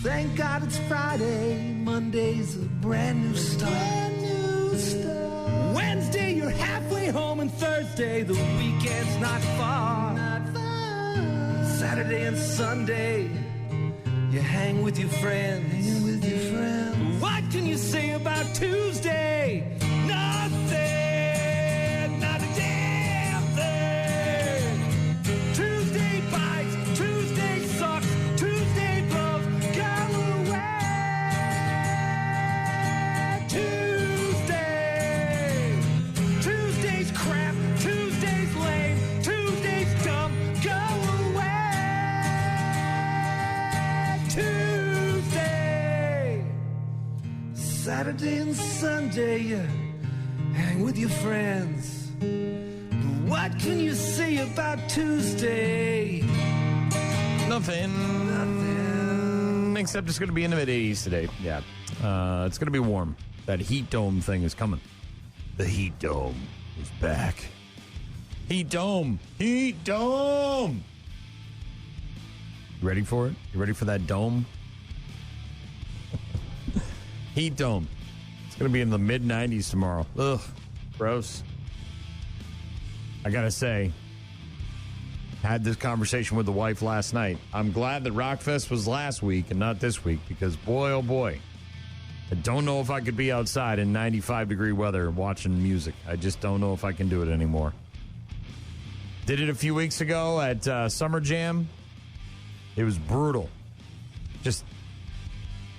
Thank God it's Friday. Monday's a brand new start. Wednesday, you're halfway home, and Thursday, the weekend's not far. Saturday and Sunday, you hang with your friends. What can you say about Tuesday? Nothing, not a damn thing. Tuesday bites, Tuesday sucks, Tuesday blows, go away. Tuesday's crap, Tuesday's lame, Tuesday's dumb, go away. Tuesday, Saturday and Sunday, you hang with your friends. But what can you say about Tuesday? Nothing. Except it's going to be in the mid-80s today. Yeah. It's going to be warm. That heat dome thing is coming. The heat dome is back. Heat dome. Heat dome. You ready for it? You ready for that dome? Heat dome. It's going to be in the mid-90s tomorrow. Ugh. Gross. I got to say, had this conversation with the wife last night. I'm glad that Rockfest was last week and not this week because, boy, oh boy, I don't know if I could be outside in 95-degree weather watching music. I just don't know if I can do it anymore. Did it a few weeks ago at Summer Jam. It was brutal. Just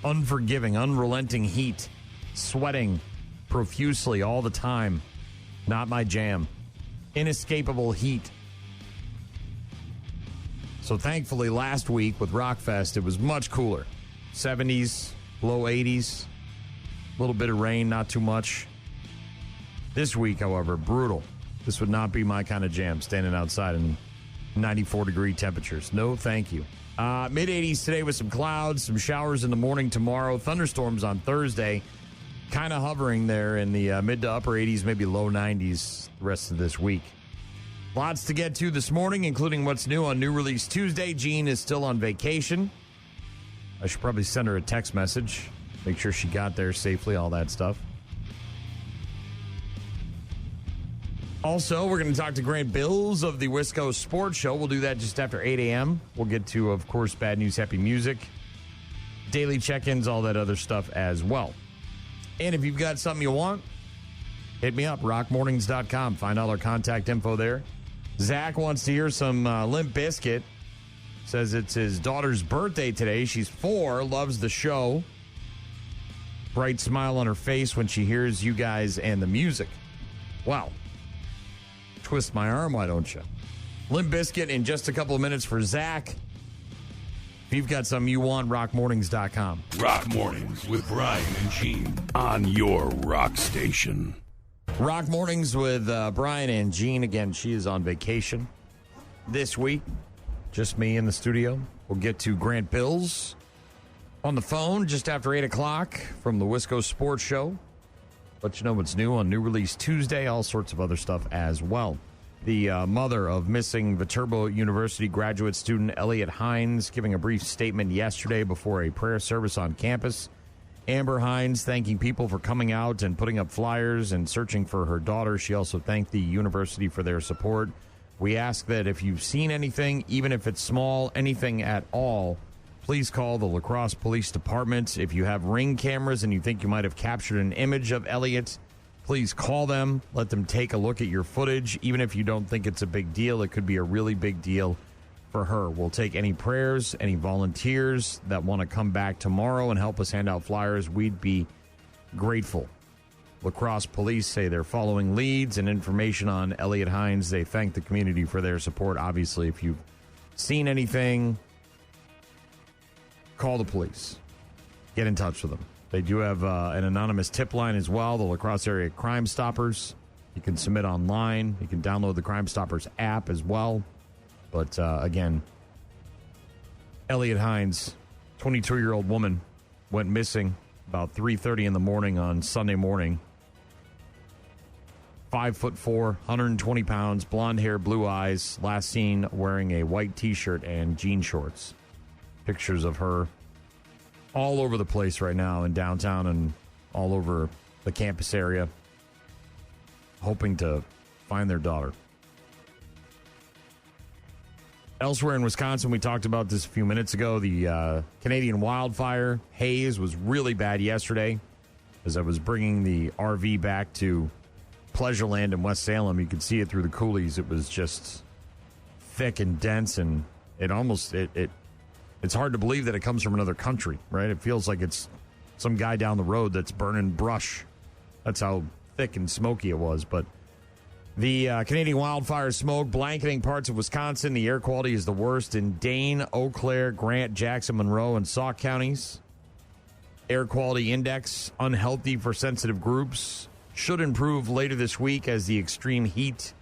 unforgiving, unrelenting heat, sweating profusely all the time. Not my jam. Inescapable heat. So thankfully last week with Rockfest, it was much cooler. 70s, low 80s, a little bit of rain, not too much. This week, however, brutal. This would not be my kind of jam, standing outside in 94-degree temperatures. No, thank you. Mid-80s today with some clouds, some showers in the morning tomorrow, thunderstorms on Thursday, kind of hovering there in the mid to upper 80s, maybe low 90s the rest of this week. Lots to get to this morning, including what's new on New Release Tuesday. Jean is still on vacation. I should probably send her a text message, make sure she got there safely, all that stuff. Also, we're going to talk to Grant Bills of the Wisco Sports Show. We'll do that just after 8 a.m. We'll get to, of course, Bad News, Happy Music, daily check-ins, all that other stuff as well. And if you've got something you want, hit me up, rockmornings.com. Find all our contact info there. Zach wants to hear some Limp Bizkit. Says it's his daughter's birthday today. She's 4, loves the show. Bright smile on her face when she hears you guys and the music. Wow. Twist my arm, why don't you? Limp Bizkit in just a couple of minutes for Zach. If you've got something you want, rockmornings.com. Rock Mornings with Brian and Gene on your rock station. Rock Mornings with Brian and Jean. Again, she is on vacation this week. Just me in the studio. We'll get to Grant Bills on the phone just after 8 o'clock from the Wisco Sports Show. Let you know what's new on New Release Tuesday, all sorts of other stuff as well. The mother of missing Viterbo University graduate student Elliot Hines giving a brief statement yesterday before a prayer service on campus. Amber Hines thanking people for coming out and putting up flyers and searching for her daughter. She also thanked the university for their support. We ask that if you've seen anything, even if it's small, anything at all, please call the La Crosse Police Department. If you have Ring cameras and you think you might have captured an image of Elliot, please call them. Let them take a look at your footage. Even if you don't think it's a big deal, it could be a really big deal for her. We'll take any prayers, any volunteers that want to come back tomorrow and help us hand out flyers. We'd be grateful. La Crosse Police say they're following leads and information on Elliot Hines. They thank the community for their support. Obviously, if you've seen anything, call the police. Get in touch with them. They do have an anonymous tip line as well, the La Crosse Area Crime Stoppers. You can submit online. You can download the Crime Stoppers app as well. But, again, Elliot Hines, 22-year-old woman, went missing about 3:30 in the morning on Sunday morning. 5'4", 120 pounds, blonde hair, blue eyes, last seen wearing a white T-shirt and jean shorts. Pictures of her all over the place right now in downtown and all over the campus area, hoping to find their daughter. Elsewhere in Wisconsin, we talked about this a few minutes ago. The Canadian wildfire haze was really bad yesterday. As I was bringing the RV back to Pleasureland in West Salem, you could see it through the coulees. It was just thick and dense, and it's hard to believe that it comes from another country, right? It feels like it's some guy down the road that's burning brush. That's how thick and smoky it was. But the Canadian wildfire smoke blanketing parts of Wisconsin. The air quality is the worst in Dane, Eau Claire, Grant, Jackson, Monroe, and Sauk counties. Air quality index, unhealthy for sensitive groups, should improve later this week as the extreme heat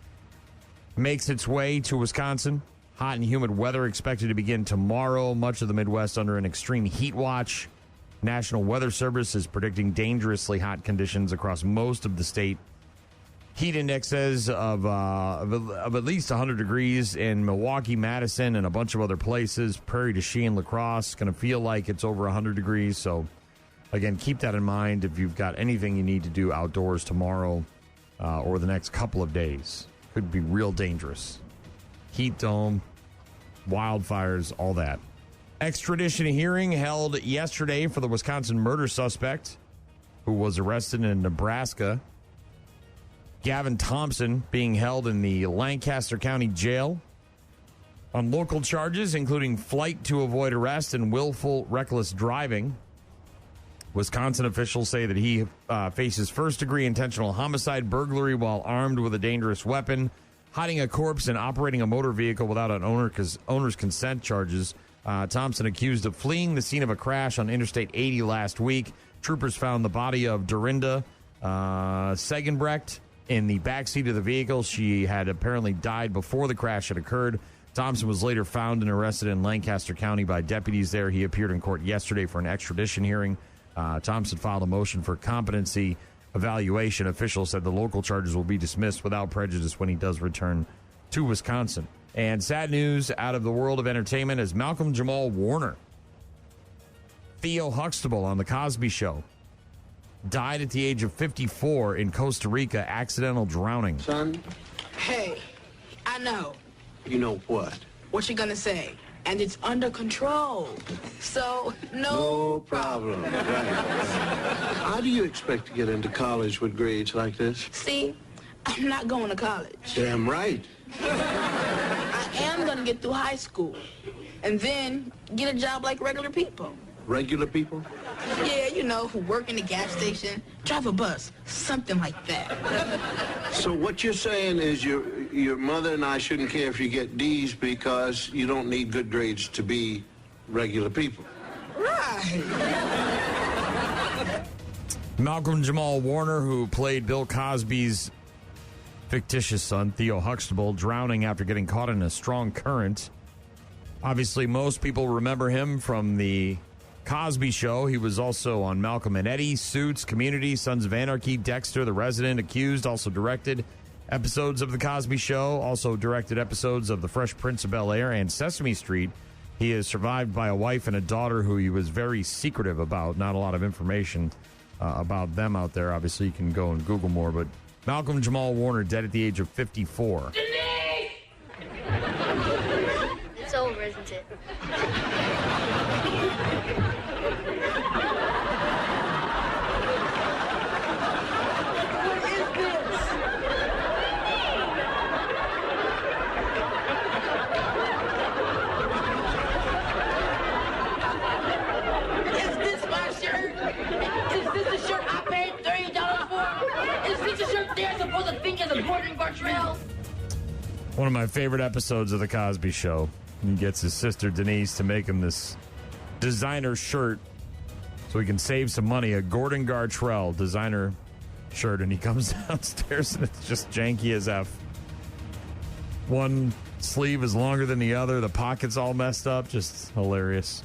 makes its way to Wisconsin. Hot and humid weather expected to begin tomorrow. Much of the Midwest under an extreme heat watch. National Weather Service is predicting dangerously hot conditions across most of the state. Heat indexes of at least 100 degrees in Milwaukee, Madison, and a bunch of other places. Prairie du Chien, La Crosse, going to feel like it's over 100 degrees. So, again, keep that in mind if you've got anything you need to do outdoors tomorrow or the next couple of days. Could be real dangerous. Heat dome, wildfires, all that. Extradition hearing held yesterday for the Wisconsin murder suspect who was arrested in Nebraska. Gavin Thompson being held in the Lancaster County Jail on local charges, including flight to avoid arrest and willful reckless driving. Wisconsin officials say that he faces first-degree intentional homicide, burglary while armed with a dangerous weapon, hiding a corpse, and operating a motor vehicle without an owner's consent charges. Thompson accused of fleeing the scene of a crash on Interstate 80 last week. Troopers found the body of Dorinda Segenbrecht in the backseat of the vehicle. She had apparently died before the crash had occurred. Thompson was later found and arrested in Lancaster County by deputies there. He appeared in court yesterday for an extradition hearing. Thompson filed a motion for competency evaluation. Officials said the local charges will be dismissed without prejudice when he does return to Wisconsin. And sad news out of the world of entertainment is Malcolm Jamal Warner. Theo Huxtable on The Cosby Show died at the age of 54 in Costa Rica, accidental drowning. Son? Hey, I know. You know what? What you gonna say? And it's under control. So, no problem. Right. How do you expect to get into college with grades like this? See, I'm not going to college. Damn right. I am gonna get through high school and then get a job like regular people. Regular people? Yeah, you know, who work in the gas station, drive a bus, something like that. So what you're saying is your mother and I shouldn't care if you get D's because you don't need good grades to be regular people. Right. Malcolm Jamal Warner, who played Bill Cosby's fictitious son, Theo Huxtable, drowning after getting caught in a strong current. Obviously, most people remember him from the Cosby Show. He was also on Malcolm and Eddie, Suits, Community, Sons of Anarchy, Dexter, The Resident, Accused. Also directed episodes of The Cosby Show. Also directed episodes of The Fresh Prince of Bel-Air and Sesame Street. He is survived by a wife and a daughter who he was very secretive about. Not a lot of information about them out there. Obviously, you can go and Google more. But Malcolm Jamal Warner dead at the age of 54. It's over, isn't it? One of my favorite episodes of The Cosby Show. He gets his sister Denise to make him this designer shirt so he can save some money, a Gordon Gartrell designer shirt, and he comes downstairs and it's just janky as F. One sleeve is longer than the other, the pocket's all messed up, just hilarious.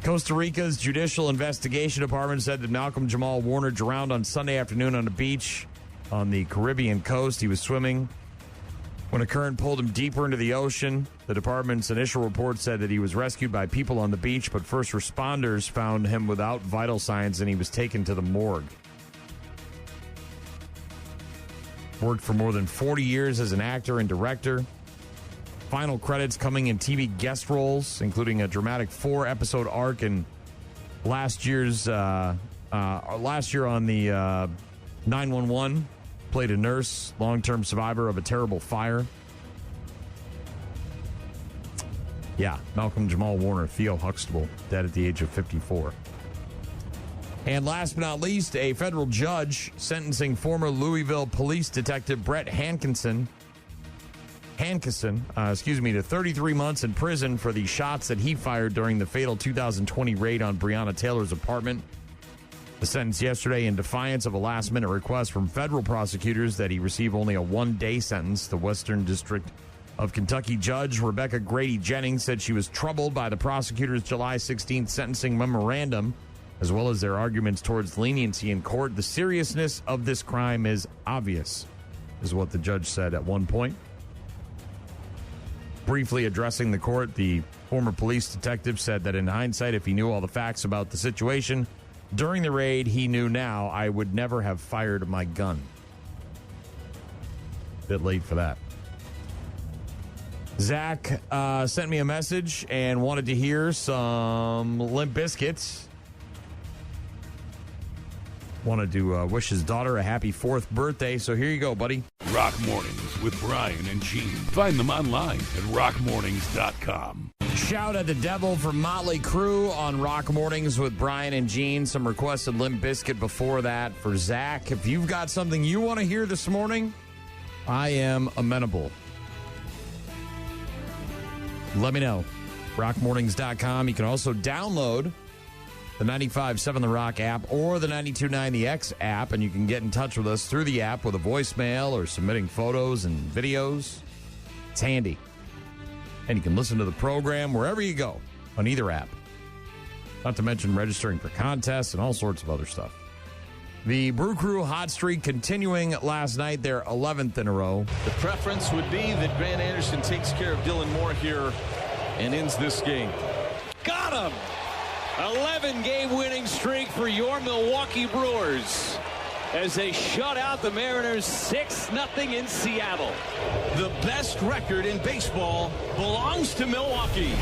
Costa Rica's Judicial Investigation Department said that Malcolm Jamal Warner drowned on Sunday afternoon on a beach on the Caribbean coast. He was swimming When a current pulled him deeper into the ocean, the department's initial report said that he was rescued by people on the beach, but first responders found him without vital signs and he was taken to the morgue. Worked for more than 40 years as an actor and director. Final credits coming in TV guest roles, including a dramatic 4-episode arc in last year on the 911. Played a nurse, long-term survivor of a terrible fire. Yeah, Malcolm Jamal Warner, Theo Huxtable, dead at the age of 54. And last but not least, a federal judge sentencing former Louisville police detective Brett Hankison, to 33 months in prison for the shots that he fired during the fatal 2020 raid on Breonna Taylor's apartment. The sentence yesterday in defiance of a last-minute request from federal prosecutors that he receive only a one-day sentence. The Western District of Kentucky Judge Rebecca Grady Jennings said she was troubled by the prosecutor's July 16th sentencing memorandum, as well as their arguments towards leniency in court. The seriousness of this crime is obvious, is what the judge said at one point. Briefly addressing the court, the former police detective said that in hindsight, if he knew all the facts about the situation during the raid, he knew now I would never have fired my gun. Bit late for that. Zach sent me a message and wanted to hear some Limp Bizkit. Wanted to wish his daughter a happy 4th birthday, so here you go, buddy. Rock Mornings with Brian and Gene. Find them online at rockmornings.com. Shout at the Devil from Motley Crue on Rock Mornings with Brian and Gene. Some requested Limp Bizkit before that for Zach. If you've got something you want to hear this morning, I am amenable. Let me know. rockmornings.com. You can also download the 95.7 The Rock app or the 92.9 The X app, and you can get in touch with us through the app with a voicemail or submitting photos and videos. It's handy. And you can listen to the program wherever you go on either app. Not to mention registering for contests and all sorts of other stuff. The Brew Crew hot streak continuing last night, their 11th in a row. The preference would be that Grant Anderson takes care of Dylan Moore here and ends this game. Got him! 11-game winning streak for your Milwaukee Brewers as they shut out the Mariners 6-0 in Seattle. The best record in baseball belongs to Milwaukee.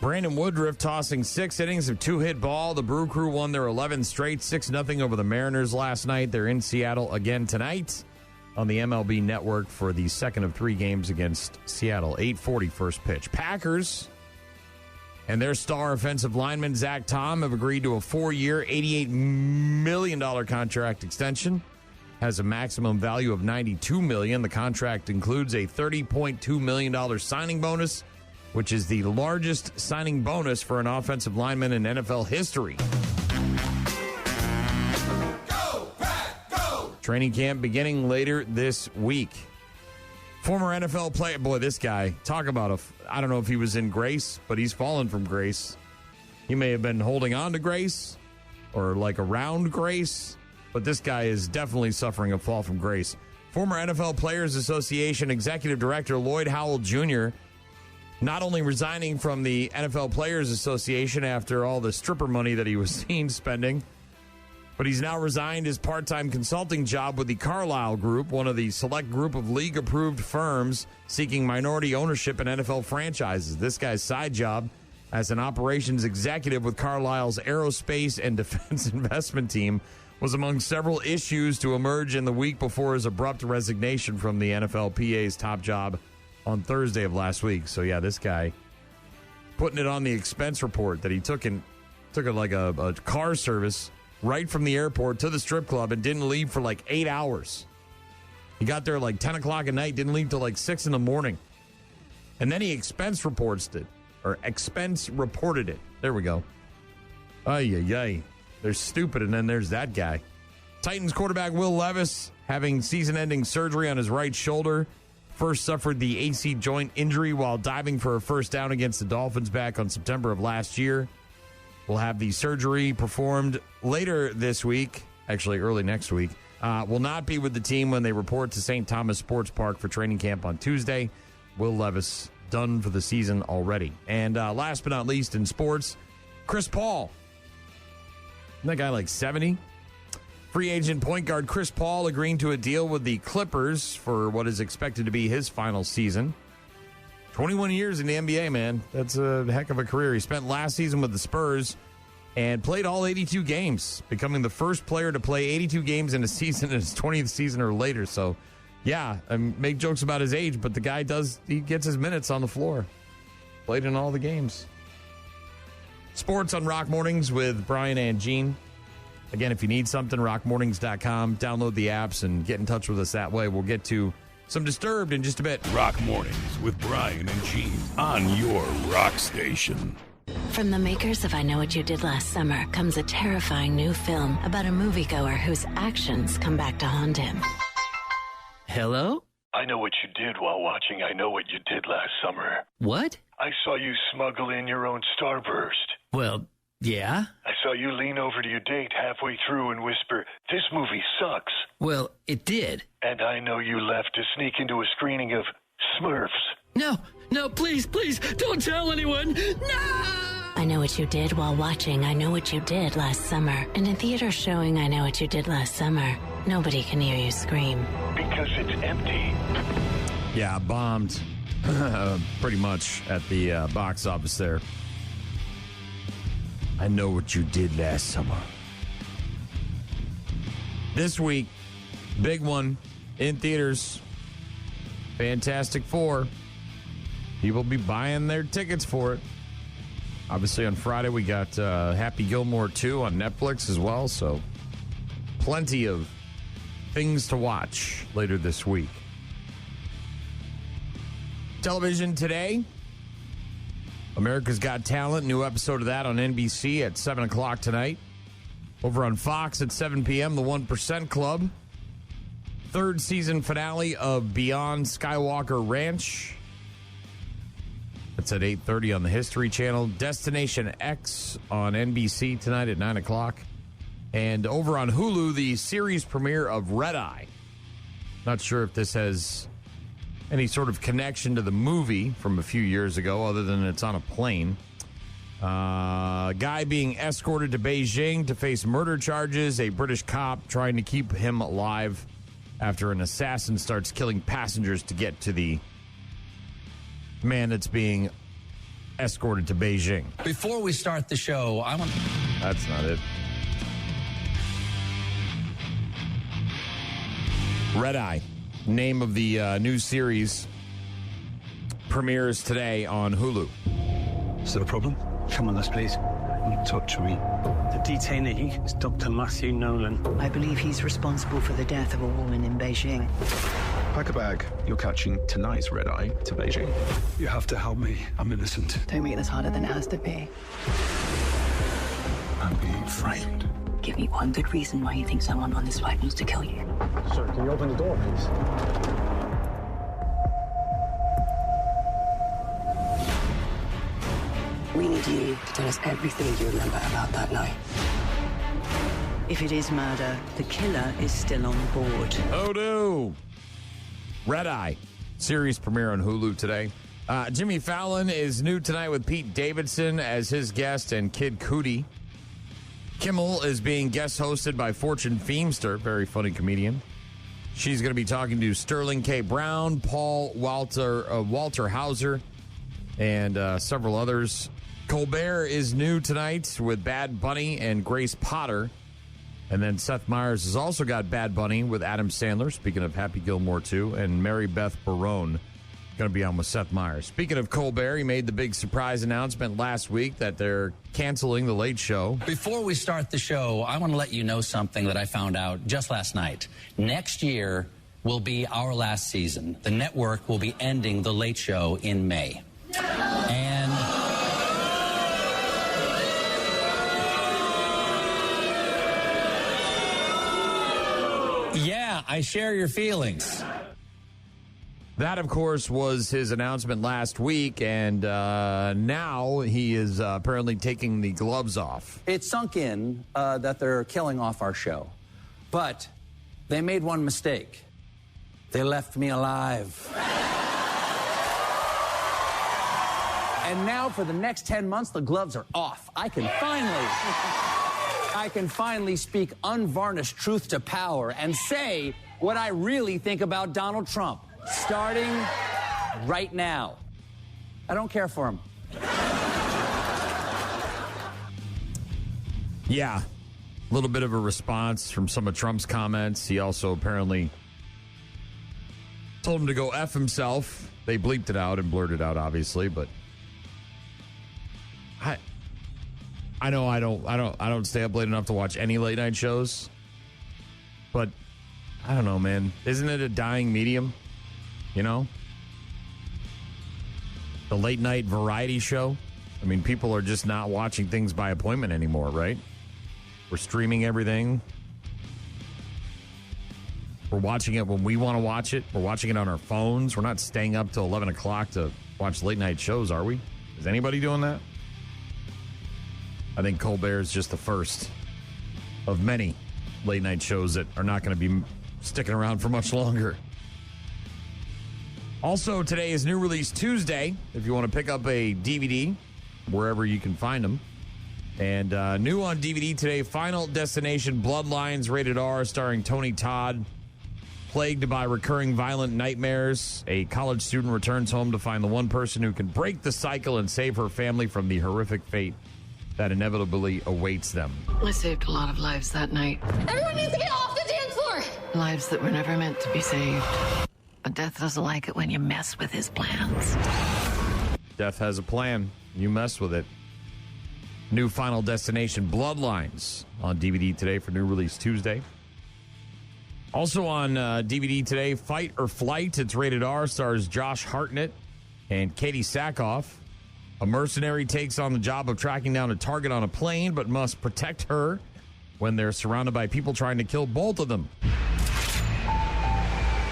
Brandon Woodruff tossing 6 innings of 2-hit ball. The Brew Crew won their 11th straight, 6-0 over the Mariners last night. They're in Seattle again tonight on the MLB Network for the second of 3 games against Seattle. 8:40 first pitch. Packers and their star offensive lineman, Zach Tom, have agreed to a 4-year, $88 million contract extension. Has a maximum value of $92 million. The contract includes a $30.2 million signing bonus, which is the largest signing bonus for an offensive lineman in NFL history. Go, Pack, go! Training camp beginning later this week. Former NFL player, boy, this guy, talk about I don't know if he was in grace, but he's fallen from grace. He may have been holding on to grace or like around grace, but this guy is definitely suffering a fall from grace. Former NFL Players Association Executive Director Lloyd Howell Jr. not only resigning from the NFL Players Association after all the stripper money that he was seen spending, but he's now resigned his part-time consulting job with the Carlyle Group, one of the select group of league-approved firms seeking minority ownership in NFL franchises. This guy's side job as an operations executive with Carlyle's aerospace and defense investment team was among several issues to emerge in the week before his abrupt resignation from the NFLPA's top job on Thursday of last week. So, yeah, this guy putting it on the expense report that he took a car service right from the airport to the strip club and didn't leave for like 8 hours. He got there like 10 o'clock at night, didn't leave till like 6 in the morning. And then he expense reported it. There we go. Ay. They're stupid, and then there's that guy. Titans quarterback Will Levis having season-ending surgery on his right shoulder. First suffered the AC joint injury while diving for a first down against the Dolphins back on September of last year. Will have the surgery performed later this week, actually early next week. will not be with the team when they report to St. Thomas Sports Park for training camp on Tuesday. Will Levis done for the season already. And last but not least in sports, Chris Paul. Isn't that guy like 70? Free agent point guard Chris Paul agreeing to a deal with the Clippers for what is expected to be his final season. 21 years in the NBA, man. That's a heck of a career. He spent last season with the Spurs and played all 82 games, becoming the first player to play 82 games in a season in his 20th season or later. So, yeah, I make jokes about his age, but the guy he gets his minutes on the floor. Played in all the games. Sports on Rock Mornings with Brian and Gene. Again, if you need something, rockmornings.com. Download the apps and get in touch with us that way. We'll get to some Disturbed in just a bit. Rock Mornings with Brian and Gene on your rock station. From the makers of I Know What You Did Last Summer comes a terrifying new film about a moviegoer whose actions come back to haunt him. Hello? I know what you did while watching I Know What You Did Last Summer. What? I saw you smuggle in your own Starburst. Well, yeah? I saw you lean over to your date halfway through and whisper, "This movie sucks." Well, it did. And I know you left to sneak into a screening of Smurfs. No, please, don't tell anyone. No! I Know What You Did while watching I Know What You Did Last Summer. And in theater showing I Know What You Did Last Summer, nobody can hear you scream. Because it's empty. Yeah, bombed pretty much at the box office there. I Know What You Did Last Summer. This week, big one in theaters. Fantastic Four. People will be buying their tickets for it. Obviously, on Friday, we got Happy Gilmore 2 on Netflix as well, so plenty of things to watch later this week. Television today, America's Got Talent, new episode of that on NBC at 7 o'clock tonight. Over on Fox at 7 p.m., The 1% Club. Third season finale of Beyond Skywalker Ranch. That's at 8:30 on the History Channel. Destination X on NBC tonight at 9 o'clock. And over on Hulu, the series premiere of Red Eye. Not sure if this has any sort of connection to the movie from a few years ago, other than it's on a plane. Guy being escorted to Beijing to face murder charges. A British cop trying to keep him alive after an assassin starts killing passengers to get to the man that's being escorted to Beijing. Before we start the show, I want... That's not it. Red Eye, name of the new series, premieres today on Hulu. Is there a problem? Come on, let's please. Talk to me. The detainee is Dr. Matthew Nolan. I believe he's responsible for the death of a woman in Beijing. Pack a bag. You're catching tonight's Red Eye to Beijing. You have to help me. I'm innocent. Don't make this harder than it has to be. I'm being framed. Give me one good reason why you think someone on this flight wants to kill you. Sir, can you open the door, please? We need you to tell us everything you remember about that night. If it is murder, the killer is still on board. Oh, no. Red Eye, series premiere on Hulu today. Jimmy Fallon is new tonight with Pete Davidson as his guest and Kid Cudi. Kimmel is being guest hosted by Fortune Feimster, very funny comedian. She's going to be talking to Sterling K. Brown, Paul Walter Hauser, and several others. Colbert is new tonight with Bad Bunny and Grace Potter. And then Seth Meyers has also got Bad Bunny with Adam Sandler, speaking of Happy Gilmore 2, and Mary Beth Barone going to be on with Seth Meyers. Speaking of Colbert, he made the big surprise announcement last week that they're canceling The Late Show. Before we start the show, I want to let you know something that I found out just last night. Next year will be our last season. The network will be ending The Late Show in May. And... yeah, I share your feelings. That, of course, was his announcement last week, and now he is apparently taking the gloves off. It sunk in that they're killing off our show. But They made one mistake. They left me alive. And now for the next 10 months, the gloves are off. I can finally speak unvarnished truth to power and say what I really think about Donald Trump, starting right now. I don't care for him. Yeah, a little bit of a response from some of Trump's comments. He also apparently told him to go F himself. They bleeped it out and blurted it out, obviously, but I know I don't stay up late enough to watch any late night shows, but I don't know, man. Isn't it a dying medium? You know? The late night variety show. I mean, people are just not watching things by appointment anymore, right? We're streaming everything. We're watching it when we want to watch it. We're watching it on our phones. We're not staying up till 11 o'clock to watch late night shows, are we? Is anybody doing that? I think Colbert is just the first of many late night shows that are not going to be sticking around for much longer. Also, today is New Release Tuesday. If you want to pick up a DVD, wherever you can find them. And new on DVD today, Final Destination Bloodlines, rated R, starring Tony Todd. Plagued by recurring violent nightmares, a college student returns home to find the one person who can break the cycle and save her family from the horrific fate that inevitably awaits them. I saved a lot of lives that night. Everyone needs to get off the dance floor! Lives that were never meant to be saved. But Death doesn't like it when you mess with his plans. Death has a plan. You mess with it. New Final Destination Bloodlines on DVD today for New Release Tuesday. Also on DVD today, Fight or Flight. It's rated R, stars Josh Hartnett and Katie Sackhoff. A mercenary takes on the job of tracking down a target on a plane, but must protect her when they're surrounded by people trying to kill both of them.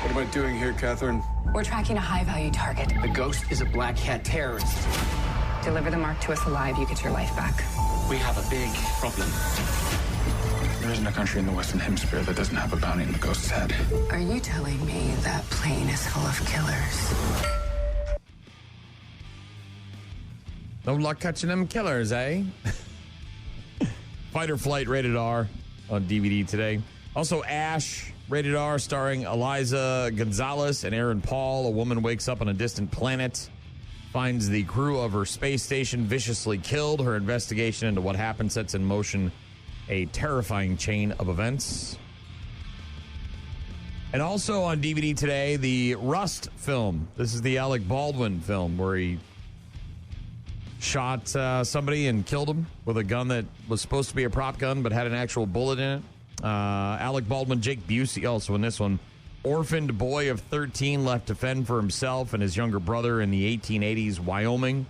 What am I doing here, Catherine? We're tracking a high-value target. The Ghost is a black hat terrorist. Deliver the mark to us alive, you get your life back. We have a big problem. There isn't a country in the Western Hemisphere that doesn't have a bounty on the Ghost's head. Are you telling me that plane is full of killers? No luck catching them killers, eh? Fight or Flight, rated R on DVD today. Also, Ash, rated R, starring Eliza Gonzalez and Aaron Paul. A woman wakes up on a distant planet, finds the crew of her space station viciously killed. Her investigation into what happened sets in motion a terrifying chain of events. And also on DVD today, the Rust film. This is the Alec Baldwin film where he shot somebody and killed him with a gun that was supposed to be a prop gun but had an actual bullet in it. Alec Baldwin, Jake Busey also in this one. Orphaned boy of 13 left to fend for himself and his younger brother in the 1880s Wyoming.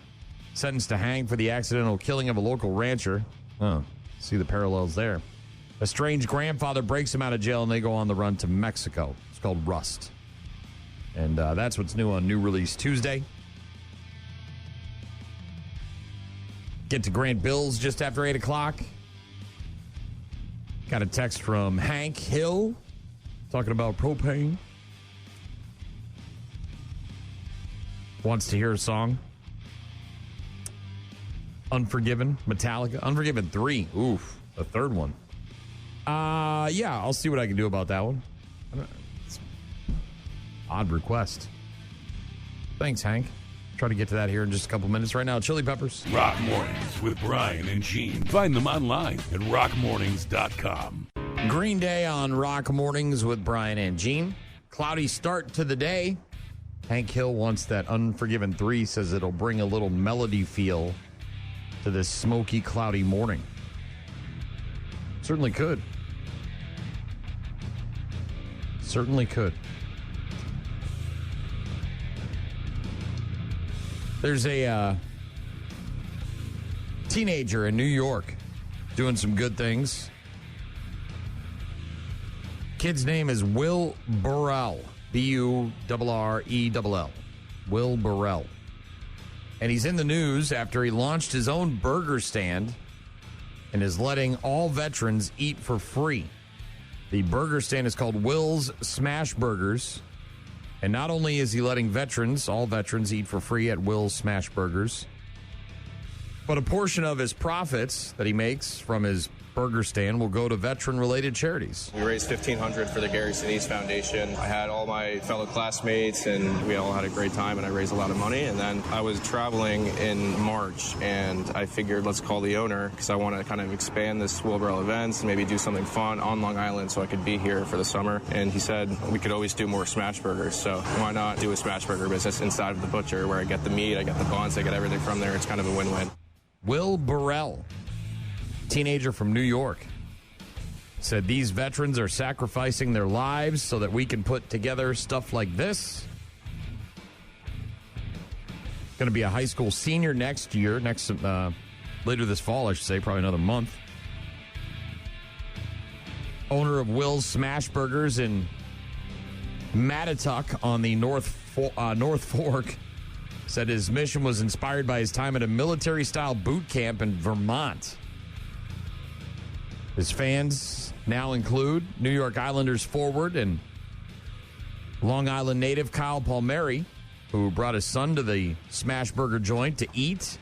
Sentenced to hang for the accidental killing of a local rancher. Oh, see the parallels there. A strange grandfather breaks him out of jail and they go on the run to Mexico. It's called Rust. And that's what's new on New Release Tuesday. Get to Grant Bills just after 8 o'clock. Got a text from Hank Hill talking about propane. Wants to hear a song. Unforgiven, Metallica. Unforgiven 3. Oof, the third one. Yeah, I'll see what I can do about that one. It's odd request. Thanks, Hank. Try to get to that here in just a couple minutes. Right now, Chili Peppers. Rock Mornings with Brian and Gene. Find them online at rockmornings.com. Green Day on Rock Mornings with Brian and Gene. Cloudy start to the day. Hank Hill wants that Unforgiven 3, says it'll bring a little melody feel to this smoky, cloudy morning. Certainly could. Certainly could. There's a teenager in New York doing some good things. Kid's name is Will Burrell. B-U-R-R-E-L-L. Will Burrell. And he's in the news after he launched his own burger stand and is letting all veterans eat for free. The burger stand is called Will's Smash Burgers. And not only is he letting all veterans, eat for free at Will's Smash Burgers, but a portion of his profits that he makes from his burger stand will go to veteran-related charities. We raised $1,500 for the Gary Sinise Foundation. I had all my fellow classmates, and we all had a great time, and I raised a lot of money. And then I was traveling in March, and I figured let's call the owner because I want to kind of expand this Wheelbarrow events and maybe do something fun on Long Island so I could be here for the summer. And he said we could always do more smash burgers, so why not do a smash burger business inside of the butcher where I get the meat, I get the buns, I get everything from there. It's kind of a win-win. Will Burrell, teenager from New York, said these veterans are sacrificing their lives so that we can put together stuff like this. Going to be a high school senior next year, later this fall, I should say, probably another month. Owner of Will's Smash Burgers in Mattituck on the North Fork said his mission was inspired by his time at a military-style boot camp in Vermont. His fans now include New York Islanders forward and Long Island native Kyle Palmieri, who brought his son to the Smash Burger joint to eat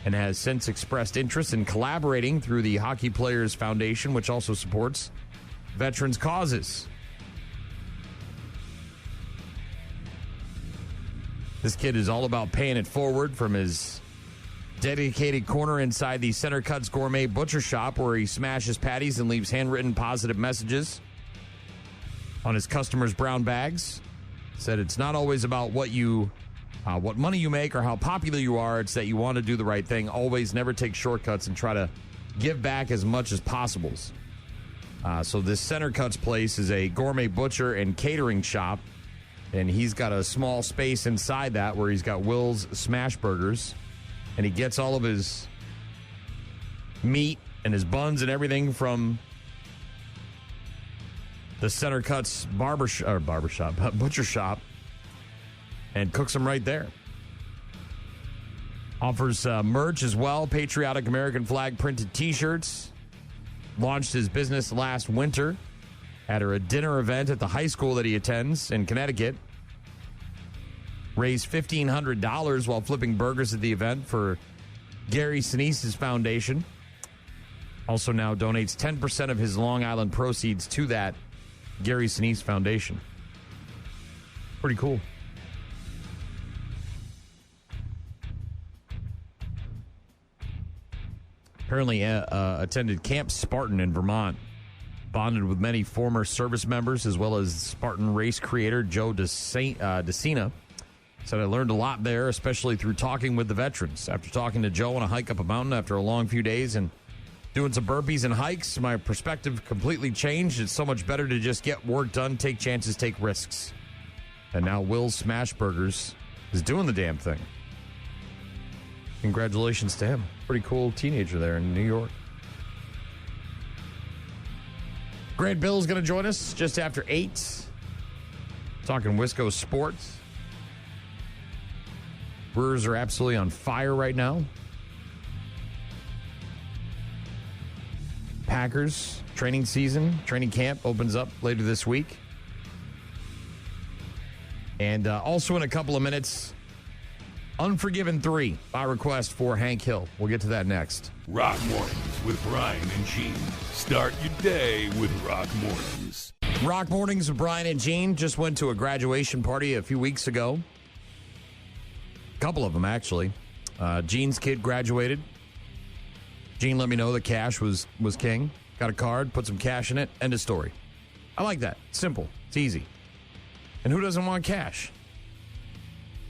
and has since expressed interest in collaborating through the Hockey Players Foundation, which also supports veterans' causes. This kid is all about paying it forward from his dedicated corner inside the Center Cuts Gourmet Butcher Shop, where he smashes patties and leaves handwritten positive messages on his customers' brown bags. Said it's not always about what money you make or how popular you are. It's that you want to do the right thing. Always never take shortcuts and try to give back as much as possible. So this Center Cuts place is a gourmet butcher and catering shop, and he's got a small space inside that where he's got Will's Smash Burgers. And he gets all of his meat and his buns and everything from the Center Cuts butcher shop, and cooks them right there. Offers merch as well, patriotic American flag printed T-shirts. Launched his business last winter at a dinner event at the high school that he attends in Connecticut. Raised $1,500 while flipping burgers at the event for Gary Sinise's foundation. Also now donates 10% of his Long Island proceeds to that Gary Sinise Foundation. Pretty cool. Apparently attended Camp Spartan in Vermont. Bonded with many former service members as well as Spartan race creator Joe DeCina. Said I learned a lot there, especially through talking with the veterans. After talking to Joe on a hike up a mountain after a long few days and doing some burpees and hikes, my perspective completely changed. It's so much better to just get work done, take chances, take risks. And now Will's Smash Burgers is doing the damn thing. Congratulations to him. Pretty cool teenager there in New York. Grant Bill's going to join us just after 8. Talking Wisco sports. Brewers are absolutely on fire right now. Packers training camp opens up later this week. And also in a couple of minutes, Unforgiven 3 by request for Hank Hill. We'll get to that next. Rock Mornings with Brian and Gene. Start your day with Rock Mornings. Rock Mornings with Brian and Gene. Just went to a graduation party a few weeks ago. A couple of them, actually. Gene's kid graduated. Gene let me know that cash was king. Got a card, put some cash in it, end of story. I like that. Simple. It's easy. And who doesn't want cash?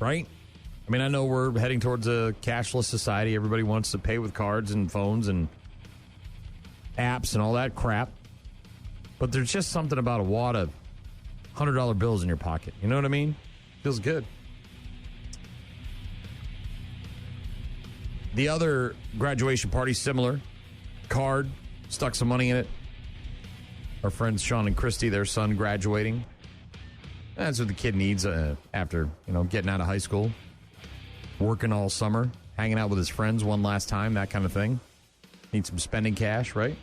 Right? I mean, I know we're heading towards a cashless society. Everybody wants to pay with cards and phones and apps and all that crap. But there's just something about a wad of $100 bills in your pocket. You know what I mean? Feels good. The other graduation party, similar. Card, stuck some money in it. Our friends Sean and Christy, their son graduating. That's what the kid needs after, getting out of high school. Working all summer, hanging out with his friends one last time, that kind of thing. Need some spending cash, right?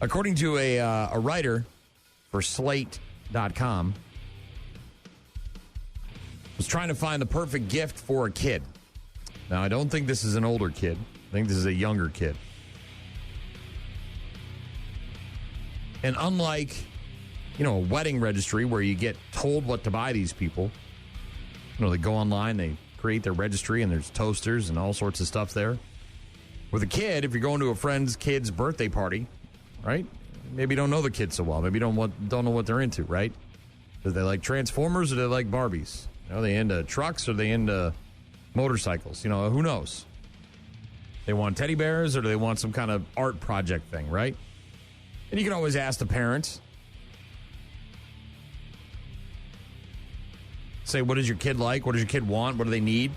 According to a writer for Slate.com, was trying to find the perfect gift for a kid. Now, I don't think this is an older kid. I think this is a younger kid. And unlike, a wedding registry where you get told what to buy these people, they go online, they create their registry, and there's toasters and all sorts of stuff there. With a kid, if you're going to a friend's kid's birthday party, right? Maybe you don't know the kid so well. Maybe you don't know what they're into, right? Do they like Transformers or do they like Barbies? Are they into trucks or are they into motorcycles? Who knows? They want teddy bears or do they want some kind of art project thing, right? And you can always ask the parents. Say, what does your kid like? What does your kid want? What do they need?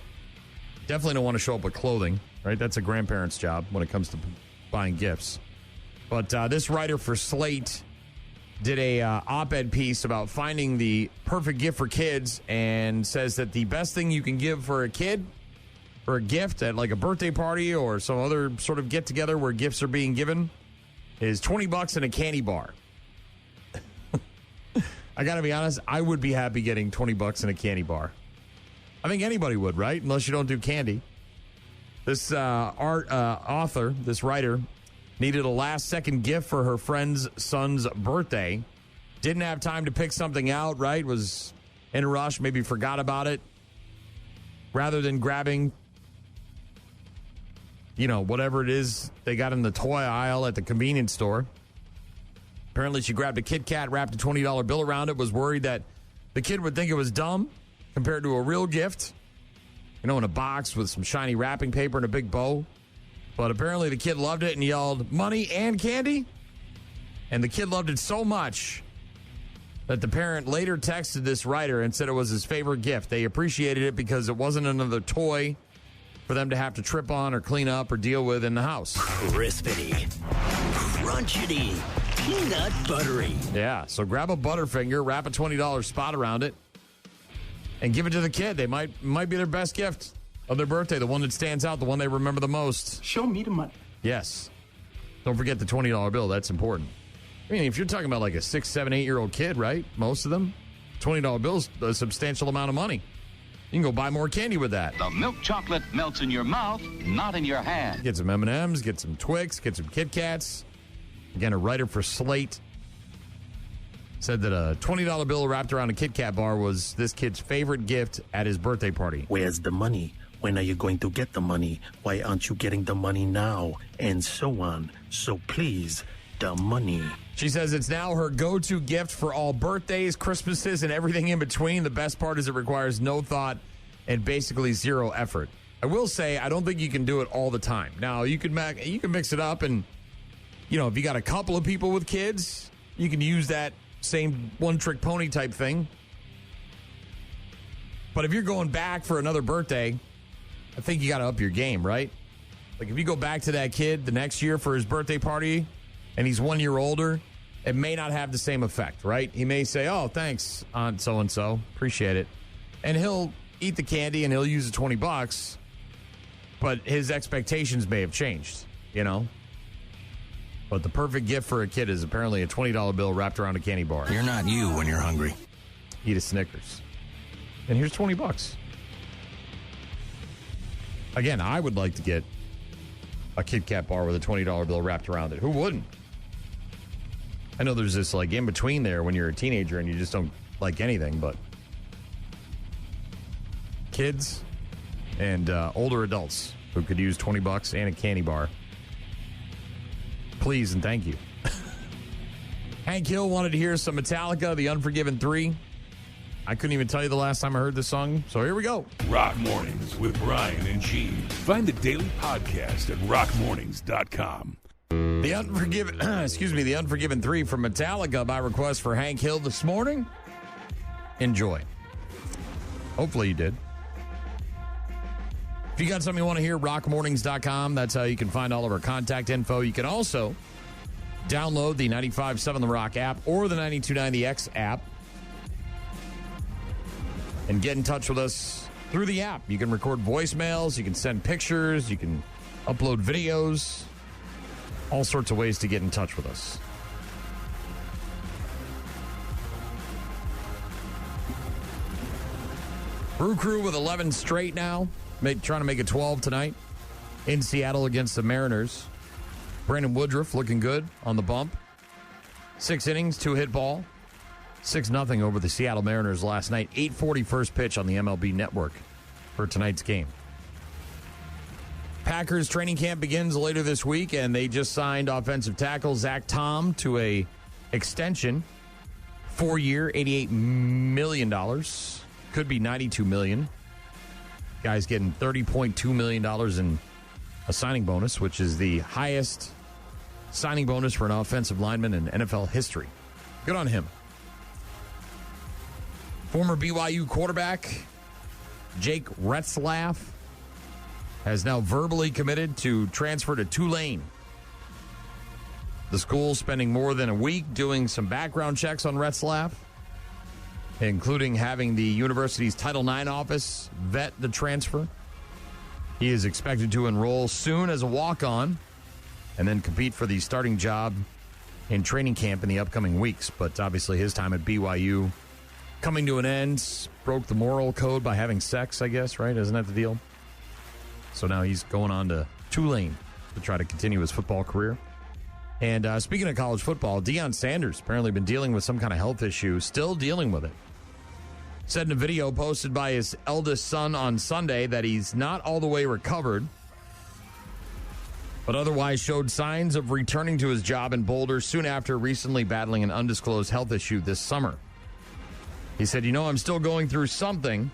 Definitely don't want to show up with clothing, right? That's a grandparent's job when it comes to buying gifts. But this writer for Slate did a op-ed piece about finding the perfect gift for kids and says that the best thing you can give for a kid, for a gift at like a birthday party or some other sort of get-together where gifts are being given, is $20 and a candy bar. I got to be honest, I would be happy getting $20 and a candy bar. I think anybody would, right? Unless you don't do candy. This author, this writer, needed a last-second gift for her friend's son's birthday. Didn't have time to pick something out, right? Was in a rush, maybe forgot about it. Rather than grabbing, whatever it is they got in the toy aisle at the convenience store. Apparently she grabbed a Kit Kat, wrapped a $20 bill around it, was worried that the kid would think it was dumb compared to a real gift. In a box with some shiny wrapping paper and a big bow. But apparently the kid loved it and yelled, "Money and candy?" And the kid loved it so much that the parent later texted this writer and said it was his favorite gift. They appreciated it because it wasn't another toy for them to have to trip on or clean up or deal with in the house. Crispity, crunchity, peanut buttery. Yeah, so grab a Butterfinger, wrap a $20 spot around it, and give it to the kid. They might be their best gift of their birthday, the one that stands out, the one they remember the most. Show me the money. Yes. Don't forget the $20 bill. That's important. I mean, if you're talking about like a 6, 7, 8-year-old kid, right? Most of them, $20 bill is a substantial amount of money. You can go buy more candy with that. The milk chocolate melts in your mouth, not in your hand. Get some M&Ms, get some Twix, get some Kit Kats. Again, a writer for Slate said that a $20 bill wrapped around a Kit Kat bar was this kid's favorite gift at his birthday party. Where's the money? When are you going to get the money? Why aren't you getting the money now? And so on. So please, the money. She says it's now her go-to gift for all birthdays, Christmases, and everything in between. The best part is it requires no thought and basically zero effort. I will say I don't think you can do it all the time. Now, you can mix it up and, if you got a couple of people with kids, you can use that same one-trick pony type thing. But if you're going back for another birthday, I think you got to up your game, right? Like if you go back to that kid the next year for his birthday party and he's 1 year older, it may not have the same effect, right? He may say, "Oh, thanks, Aunt so-and-so. Appreciate it." And he'll eat the candy and he'll use the $20, but his expectations may have changed, But the perfect gift for a kid is apparently a $20 bill wrapped around a candy bar. You're not you when you're hungry. Eat a Snickers. And here's $20. Again, I would like to get a Kit Kat bar with a $20 bill wrapped around it. Who wouldn't? I know there's this like in between there when you're a teenager and you just don't like anything, but kids and older adults who could use $20 and a candy bar, please and thank you. Hank Hill wanted to hear some Metallica, The Unforgiven 3. I couldn't even tell you the last time I heard this song, so here we go. Rock Mornings with Brian and Gene. Find the daily podcast at rockmornings.com. The Unforgiven 3 from Metallica by request for Hank Hill this morning. Enjoy. Hopefully you did. If you got something you want to hear, rockmornings.com. That's how you can find all of our contact info. You can also download the 95.7 The Rock app or the 92.9 The X app and get in touch with us through the app. You can record voicemails, you can send pictures, you can upload videos, all sorts of ways to get in touch with us. Brew Crew with 11 straight now, trying to make it 12 tonight in Seattle against the Mariners. Brandon Woodruff looking good on the bump. 6 innings, 2-hit ball. 6-0 over the Seattle Mariners last night. 8:40 first pitch on the MLB Network for tonight's game. Packers training camp begins later this week, and they just signed offensive tackle Zach Tom to a extension. 4-year, $88 million. Could be $92 million. Guy's getting $30.2 million in a signing bonus, which is the highest signing bonus for an offensive lineman in NFL history. Good on him. Former BYU quarterback Jake Retzlaff has now verbally committed to transfer to Tulane. The school spending more than a week doing some background checks on Retzlaff, including having the university's Title IX office vet the transfer. He is expected to enroll soon as a walk-on and then compete for the starting job in training camp in the upcoming weeks. But obviously his time at BYU coming to an end, broke the moral code by having sex, I guess, right? Isn't that the deal? So now he's going on to Tulane to try to continue his football career. And speaking of college football, Deion Sanders apparently been dealing with some kind of health issue, still dealing with it. Said in a video posted by his eldest son on Sunday that he's not all the way recovered, but otherwise showed signs of returning to his job in Boulder soon after recently battling an undisclosed health issue this summer. He said, I'm still going through something.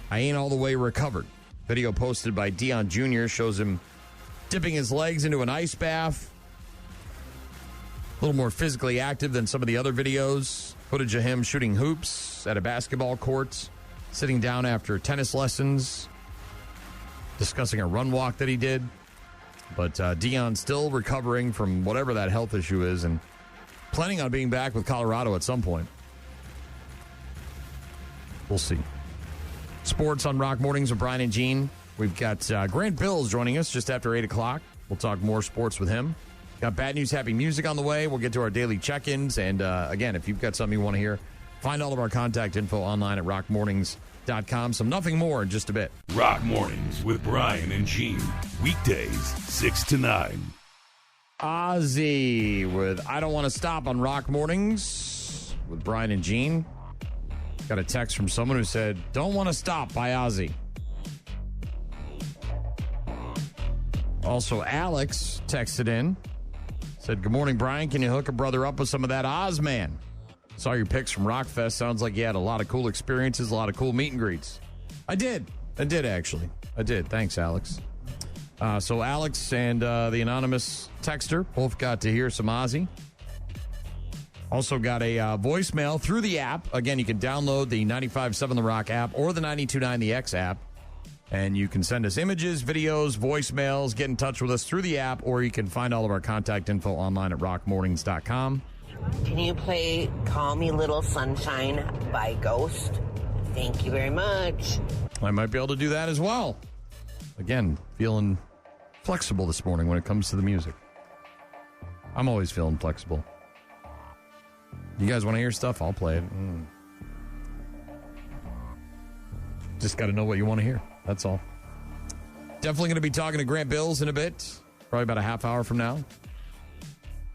I ain't all the way recovered. Video posted by Deion Jr. shows him dipping his legs into an ice bath. A little more physically active than some of the other videos. Footage of him shooting hoops at a basketball court, sitting down after tennis lessons, discussing a run walk that he did. But Deion's still recovering from whatever that health issue is and planning on being back with Colorado at some point. We'll see. Sports on Rock Mornings with Brian and Gene. We've got Grant Bills joining us just after 8 o'clock. We'll talk more sports with him. Got Bad News, Happy Music on the way. We'll get to our daily check-ins. And again, if you've got something you want to hear, find all of our contact info online at rockmornings.com. So nothing more in just a bit. Rock Mornings with Brian and Gene. Weekdays, 6 to 9. Ozzy with I Don't Want to Stop on Rock Mornings with Brian and Gene. Got a text from someone who said, Don't Want to Stop by Ozzy. Also, Alex texted in, said, Good morning, Brian. Can you hook a brother up with some of that Ozman? Saw your pics from Rockfest. Sounds like you had a lot of cool experiences, a lot of cool meet and greets. I did, actually. I did. Thanks, Alex. So Alex and the anonymous texter both got to hear some Ozzy. Also got a voicemail through the app. Again, you can download the 95.7 The Rock app or the 92.9 The X app. And you can send us images, videos, voicemails, get in touch with us through the app, or you can find all of our contact info online at rockmornings.com. Can you play Call Me Little Sunshine by Ghost? Thank you very much. I might be able to do that as well. Again, feeling flexible this morning when it comes to the music. I'm always feeling flexible. You guys want to hear stuff? I'll play it. Just got to know what you want to hear. That's all. Definitely going to be talking to Grant Bills in a bit. Probably about a half hour from now.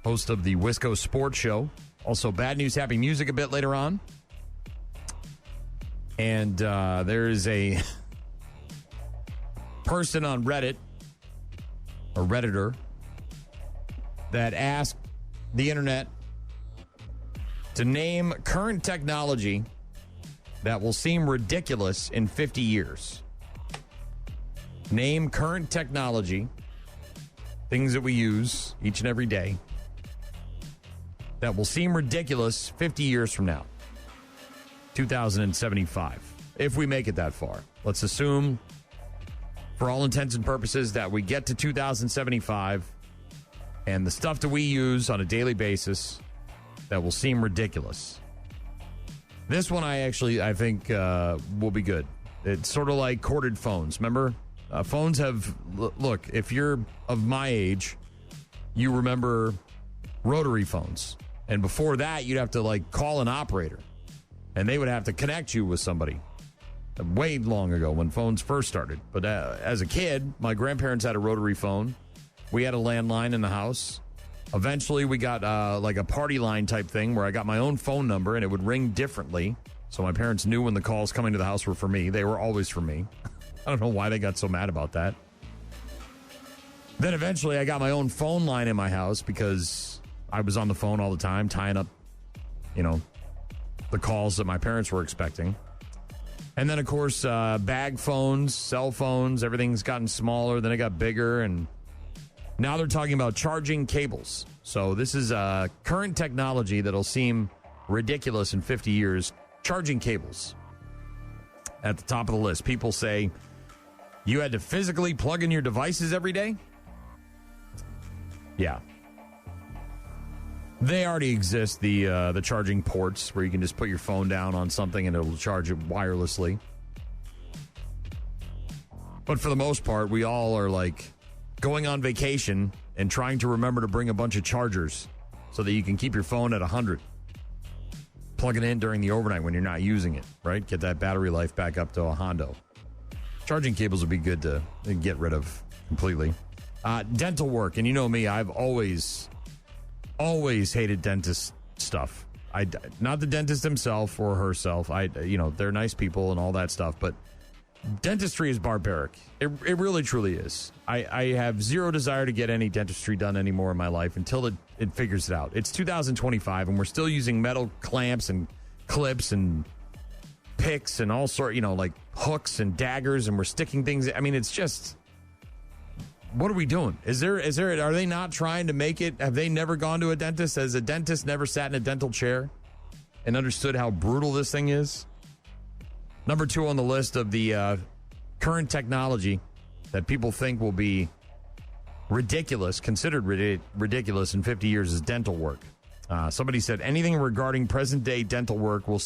Host of the Wisco Sports Show. Also, Bad News, Happy Music a bit later on. And there is a person on Reddit, a Redditor, that asked the internet to name current technology that will seem ridiculous in 50 years. Name current technology, things that we use each and every day, that will seem ridiculous 50 years from now. 2075. If we make it that far. Let's assume, for all intents and purposes, that we get to 2075 and the stuff that we use on a daily basis that will seem ridiculous. This one I think will be good. It's sort of like corded phones. Remember? Phones have, look, if you're of my age, you remember rotary phones. And before that, you'd have to call an operator. And they would have to connect you with somebody way long ago when phones first started. But as a kid, my grandparents had a rotary phone. We had a landline in the house. Eventually, we got like a party line type thing where I got my own phone number and it would ring differently. So my parents knew when the calls coming to the house were for me. They were always for me. I don't know why they got so mad about that. Then eventually I got my own phone line in my house because I was on the phone all the time, tying up, the calls that my parents were expecting. And then, of course, bag phones, cell phones, everything's gotten smaller. Then it got bigger. And now they're talking about charging cables. So this is current technology that'll seem ridiculous in 50 years. Charging cables. At the top of the list. People say you had to physically plug in your devices every day. Yeah. They already exist, the charging ports where you can just put your phone down on something and it'll charge it wirelessly. But for the most part, we all are like going on vacation and trying to remember to bring a bunch of chargers so that you can keep your phone at 100. Plug it in during the overnight when you're not using it, right? Get that battery life back up to a Hondo. Charging cables would be good to get rid of completely. Dental work, and you know me, I've always hated dentist stuff. Not the dentist himself or herself. They're nice people and all that stuff, but dentistry is barbaric. It really, truly is. I have zero desire to get any dentistry done anymore in my life until it figures it out. It's 2025, and we're still using metal clamps and clips and picks and all sort, like hooks and daggers, and we're sticking things. I mean, it's just... What are we doing? Are they not trying to make it? Have they never gone to a dentist? Has a dentist never sat in a dental chair and understood how brutal this thing is? Number 2 on the list of the current technology that people think will be ridiculous, considered ridiculous in 50 years is dental work. Somebody said anything regarding present day dental work will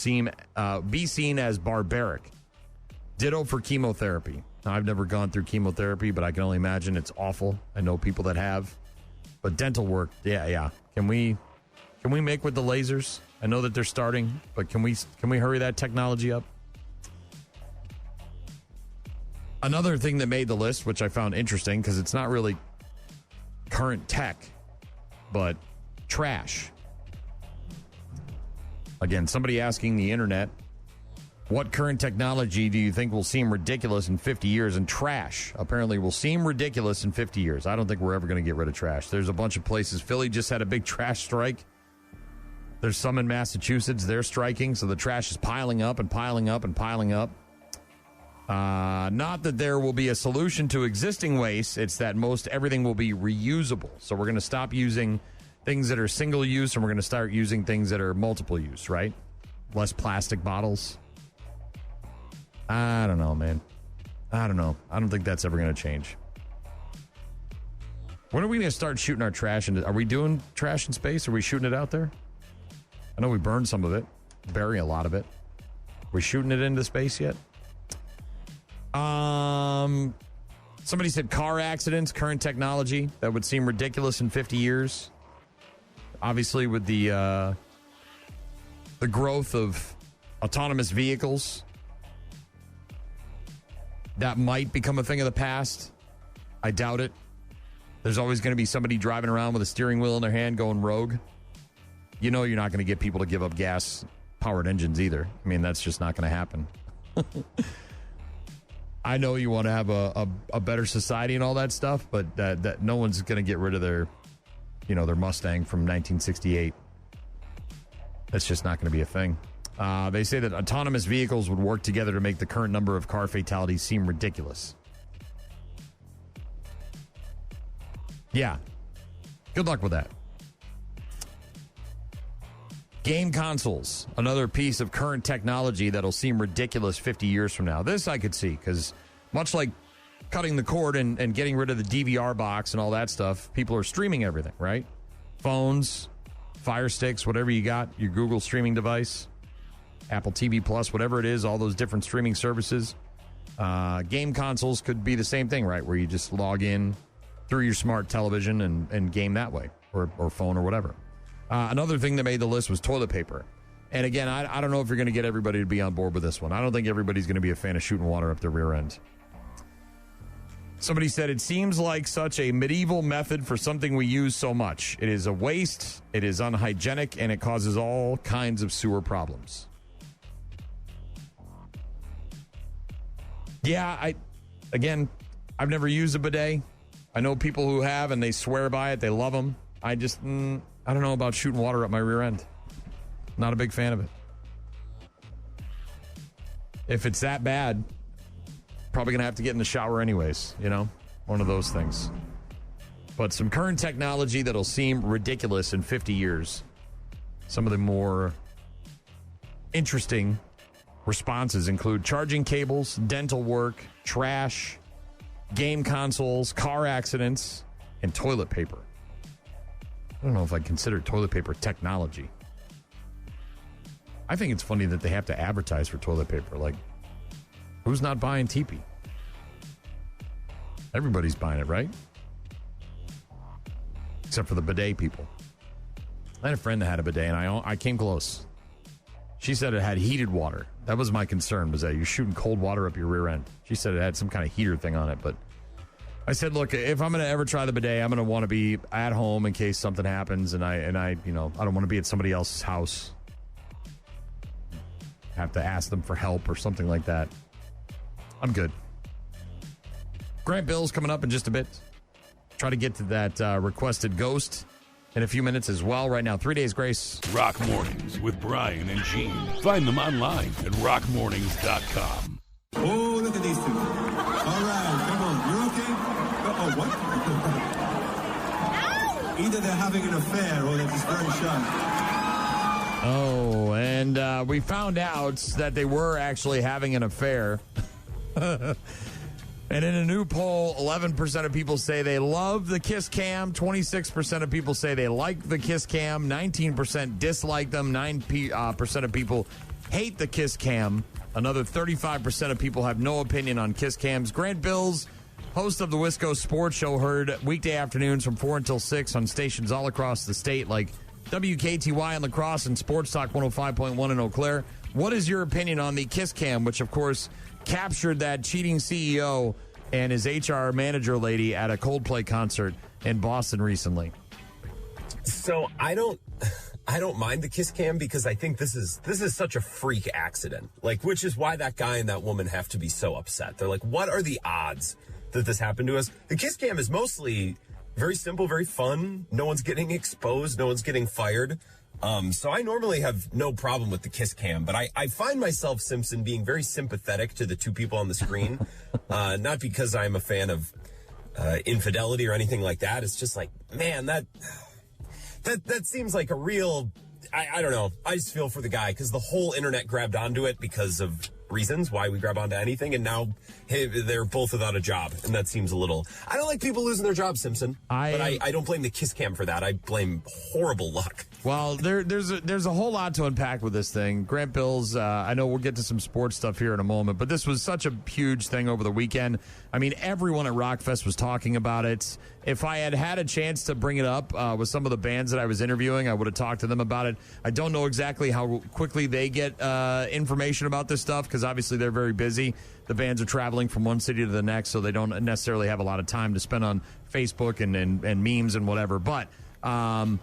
be seen as barbaric. Ditto for chemotherapy. I've never gone through chemotherapy, but I can only imagine it's awful. I know people that have. But dental work, yeah. Can we make with the lasers? I know that they're starting, but can we hurry that technology up? Another thing that made the list, which I found interesting because it's not really current tech, but trash. Again, somebody asking the internet, what current technology do you think will seem ridiculous in 50 years? And trash apparently will seem ridiculous in 50 years. I don't think we're ever going to get rid of trash. There's a bunch of places. Philly just had a big trash strike. There's some in Massachusetts. They're striking, so the trash is piling up and piling up and piling up. Not that there will be a solution to existing waste. It's that most everything will be reusable. So we're going to stop using things that are single use, and we're going to start using things that are multiple use, right? Less plastic bottles. I don't know, man. I don't know. I don't think that's ever going to change. When are we going to start shooting our trash? Are we doing trash in space? Are we shooting it out there? I know we burned some of it, bury a lot of it. We're shooting it into space yet? Somebody said car accidents, current technology that would seem ridiculous in 50 years. Obviously, with the growth of autonomous vehicles, that might become a thing of the past. I doubt it. There's always going to be somebody driving around with a steering wheel in their hand going rogue. You know you're not going to get people to give up gas-powered engines either. I mean, that's just not going to happen. I know you want to have a better society and all that stuff, but that no one's going to get rid of their Mustang from 1968. That's just not going to be a thing. They say that autonomous vehicles would work together to make the current number of car fatalities seem ridiculous. Yeah. Good luck with that. Game consoles, another piece of current technology that'll seem ridiculous 50 years from now. This I could see, because much like cutting the cord and getting rid of the DVR box and all that stuff, people are streaming everything, right? Phones, Fire Sticks, whatever you got, your Google streaming device, Apple TV Plus, whatever it is, all those different streaming services. Game consoles could be the same thing, right? Where you just log in through your smart television and game that way, or phone or whatever. Another thing that made the list was toilet paper. And again, I don't know if you're going to get everybody to be on board with this one. I don't think everybody's going to be a fan of shooting water up their rear end. Somebody said, it seems like such a medieval method for something we use so much. It is a waste, it is unhygienic, and it causes all kinds of sewer problems. Yeah, I've never used a bidet. I know people who have, and they swear by it. They love them. I don't know about shooting water up my rear end. Not a big fan of it. If it's that bad, probably going to have to get in the shower anyways, one of those things. But some current technology that'll seem ridiculous in 50 years. Some of the more interesting responses include charging cables, dental work, trash, game consoles, car accidents, and toilet paper. I don't know if I'd consider toilet paper technology. I think it's funny that they have to advertise for toilet paper. Like, who's not buying TP? Everybody's buying it, right? Except for the bidet people. I had a friend that had a bidet, and I came close. She said it had heated water. That was my concern, was that you're shooting cold water up your rear end. She said it had some kind of heater thing on it, but I said, look, if I'm going to ever try the bidet, I'm going to want to be at home in case something happens, and I don't want to be at somebody else's house. Have to ask them for help or something like that. I'm good. Grant Bill's coming up in just a bit. Try to get to that requested ghost in a few minutes as well. Right now, 3 Days Grace. Rock Mornings with Brian and Gene. Find them online at rockmornings.com. Oh, look at these two. All right, come on. You okay? What? Either they're having an affair or they're just very shy. Oh, and we found out that they were actually having an affair. And in a new poll, 11% of people say they love the kiss cam. 26% of people say they like the kiss cam. 19% dislike them. 9% of people hate the kiss cam. Another 35% of people have no opinion on kiss cams. Grant Bills, host of the Wisco Sports Show, heard weekday afternoons from 4 until 6 on stations all across the state, like WKTY in La Crosse and Sports Talk 105.1 in Eau Claire. What is your opinion on the kiss cam, which, of course, captured that cheating CEO and his HR manager lady at a Coldplay concert in Boston recently? So I don't mind the kiss cam because I think this is such a freak accident. Like, which is why that guy and that woman have to be so upset. They're like, what are the odds that this happened to us? The kiss cam is mostly very simple, very fun. No one's getting exposed. No one's getting fired. So I normally have no problem with the kiss cam, but I find myself, Simpson, being very sympathetic to the two people on the screen. Not because I'm a fan of infidelity or anything like that. It's just like, man, that seems like a real, I don't know. I just feel for the guy because the whole internet grabbed onto it because of reasons why we grab onto anything, and now they're both without a job, and that seems a little. I don't like people losing their jobs, Simpson, but I don't blame the kiss cam for that. I blame horrible luck. Well, there's a whole lot to unpack with this thing. Grant Bills, I know we'll get to some sports stuff here in a moment, but this was such a huge thing over the weekend. I mean, everyone at Rockfest was talking about it. If I had a chance to bring it up with some of the bands that I was interviewing, I would have talked to them about it. I don't know exactly how quickly they get information about this stuff because obviously they're very busy. The bands are traveling from one city to the next, so they don't necessarily have a lot of time to spend on Facebook and memes and whatever. But a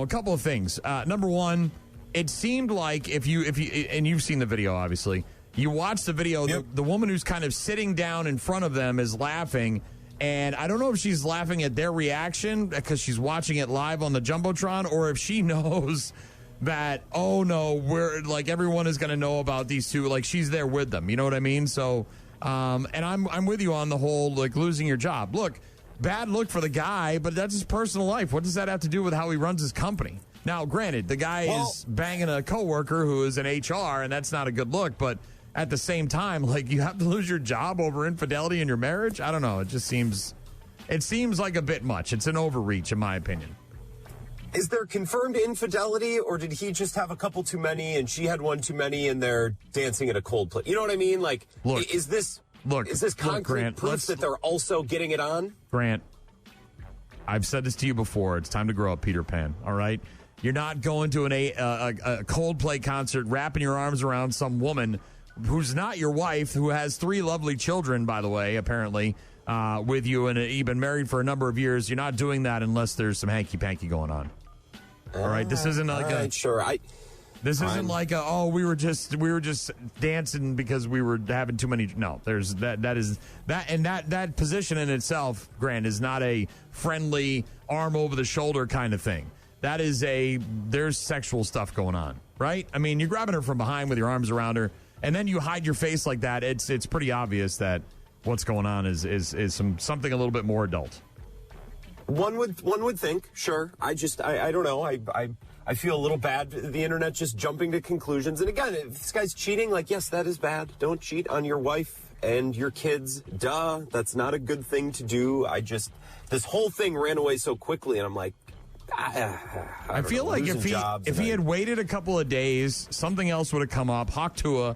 couple of things. Number one, it seemed like if you and you've seen the video, obviously, you watch the video. Yep. The woman who's kind of sitting down in front of them is laughing. And I don't know if she's laughing at their reaction because she's watching it live on the Jumbotron, or if she knows that, oh no, we're like everyone is going to know about these two. Like she's there with them. You know what I mean? So, and I'm with you on the whole like losing your job. Look, bad look for the guy, but that's his personal life. What does that have to do with how he runs his company? Now, granted, the guy is banging a coworker who is in HR, and that's not a good look. But at the same time, like you have to lose your job over infidelity in your marriage. I don't know. It just seems like a bit much. It's an overreach, in my opinion. Is there confirmed infidelity, or did he just have a couple too many and she had one too many and they're dancing at a Coldplay? You know what I mean? Like, is this concrete Grant, proof that they're also getting it on? Grant, I've said this to you before. It's time to grow up, Peter Pan. All right? You're not going to a Coldplay concert, wrapping your arms around some woman who's not your wife, who has 3 lovely children, by the way, apparently, with you, and you've been married for a number of years. You're not doing that unless there's some hanky-panky going on. All right, this isn't like This isn't like we were just dancing because we were having too many. No, there's that position in itself, Grant, is not a friendly arm over the shoulder kind of thing. That is there's sexual stuff going on, right? I mean, you're grabbing her from behind with your arms around her, and then you hide your face like that. It's pretty obvious that what's going on is something a little bit more adult. One would think, sure. I don't know. I feel a little bad. The internet just jumping to conclusions. And again, if this guy's cheating, like, yes, that is bad. Don't cheat on your wife and your kids. Duh. That's not a good thing to do. This whole thing ran away so quickly, and I'm like, I feel like if he had waited a couple of days, something else would have come up. Haktua,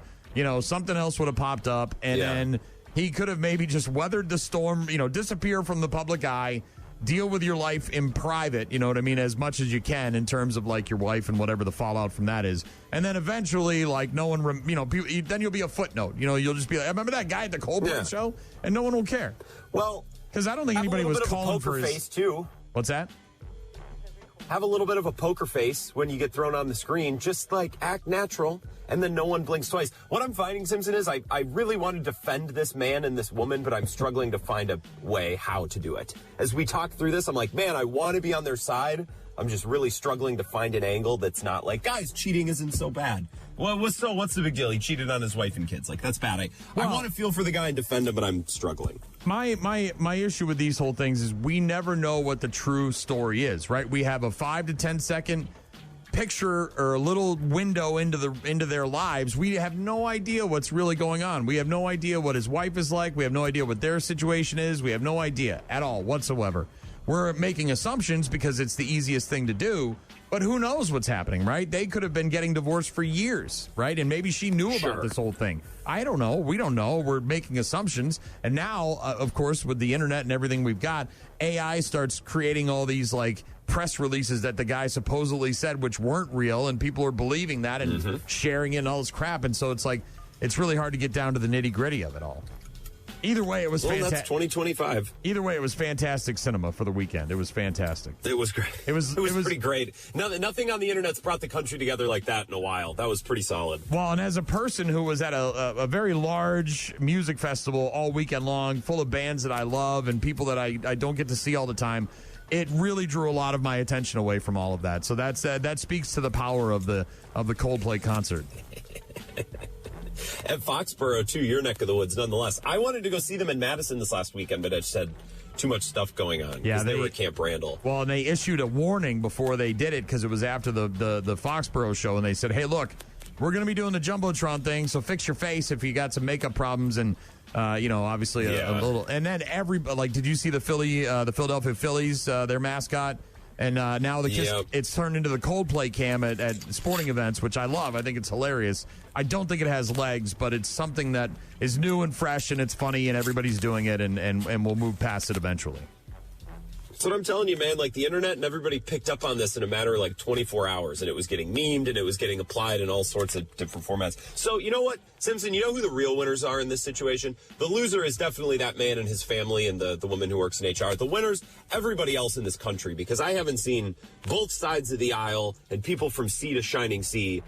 something else would have popped up, and then he could have maybe just weathered the storm, disappear from the public eye, deal with your life in private, you know what I mean, as much as you can in terms of like your wife and whatever the fallout from that is. And then eventually, like, no one, then you'll be a footnote. You'll just be like, I remember that guy at the Coldplay show, and no one will care. Well, because I don't think anybody was calling for his face too. What's that? Have a little bit of a poker face when you get thrown on the screen. Just like act natural, and then no one blinks twice. What I'm finding, Simpson, is I really want to defend this man and this woman, but I'm struggling to find a way how to do it. As we talk through this, I'm like, man, I want to be on their side. I'm just really struggling to find an angle that's not like, guys, cheating isn't so bad. Well, what's the big deal? He cheated on his wife and kids. Like, that's bad. I want to feel for the guy and defend him, but I'm struggling. My issue with these whole things is we never know what the true story is, right? We have a 5 to 10 second picture or a little window into their lives. We have no idea what's really going on. We have no idea what his wife is like. We have no idea what their situation is. We have no idea at all whatsoever. We're making assumptions because it's the easiest thing to do, but who knows what's happening, right? They could have been getting divorced for years, right? And maybe she knew about this whole thing. I don't know. We don't know. We're making assumptions. And now, of course, with the internet and everything we've got, AI starts creating all these, like, press releases that the guy supposedly said which weren't real, and people are believing that and sharing it and all this crap. And so it's like, it's really hard to get down to the nitty-gritty of it all. Either way, it was fantastic. That's 2025. Either way, it was fantastic cinema for the weekend. It was fantastic. It was great. It was pretty great. Nothing on the internet's brought the country together like that in a while. That was pretty solid. Well, and as a person who was at a very large music festival all weekend long, full of bands that I love and people that I don't get to see all the time, it really drew a lot of my attention away from all of that. So that speaks to the power of the Coldplay concert. At Foxborough, too, your neck of the woods, nonetheless. I wanted to go see them in Madison this last weekend, but I just had too much stuff going on. Yeah, they were at Camp Randall. Well, and they issued a warning before they did it because it was after the Foxborough show, and they said, hey, look, we're going to be doing the Jumbotron thing, so fix your face if you got some makeup problems and, obviously a little. And then did you see the Philadelphia Phillies, their mascot? And now it's turned into the Coldplay cam at sporting events, which I love. I think it's hilarious. I don't think it has legs, but it's something that is new and fresh, and it's funny, and everybody's doing it, and we'll move past it eventually. That's what I'm telling you, man. Like, the internet and everybody picked up on this in a matter of like 24 hours, and it was getting memed and it was getting applied in all sorts of different formats. So, you know what, Simpson, you know who the real winners are in this situation? The loser is definitely that man and his family and the woman who works in HR. The winners, everybody else in this country, because I haven't seen both sides of the aisle and people from sea to shining sea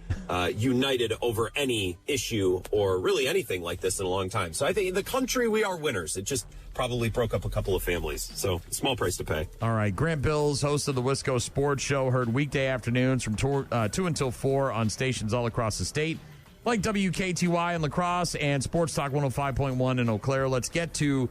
united over any issue or really anything like this in a long time. So I think in the country, we are winners. It just probably broke up a couple of families. So small price to pay. All right. Grant Bills, host of the Wisco Sports Show, heard weekday afternoons from 2 until 4 on stations all across the state, like WKTY in La Crosse and Sports Talk 105.1 in Eau Claire. Let's get to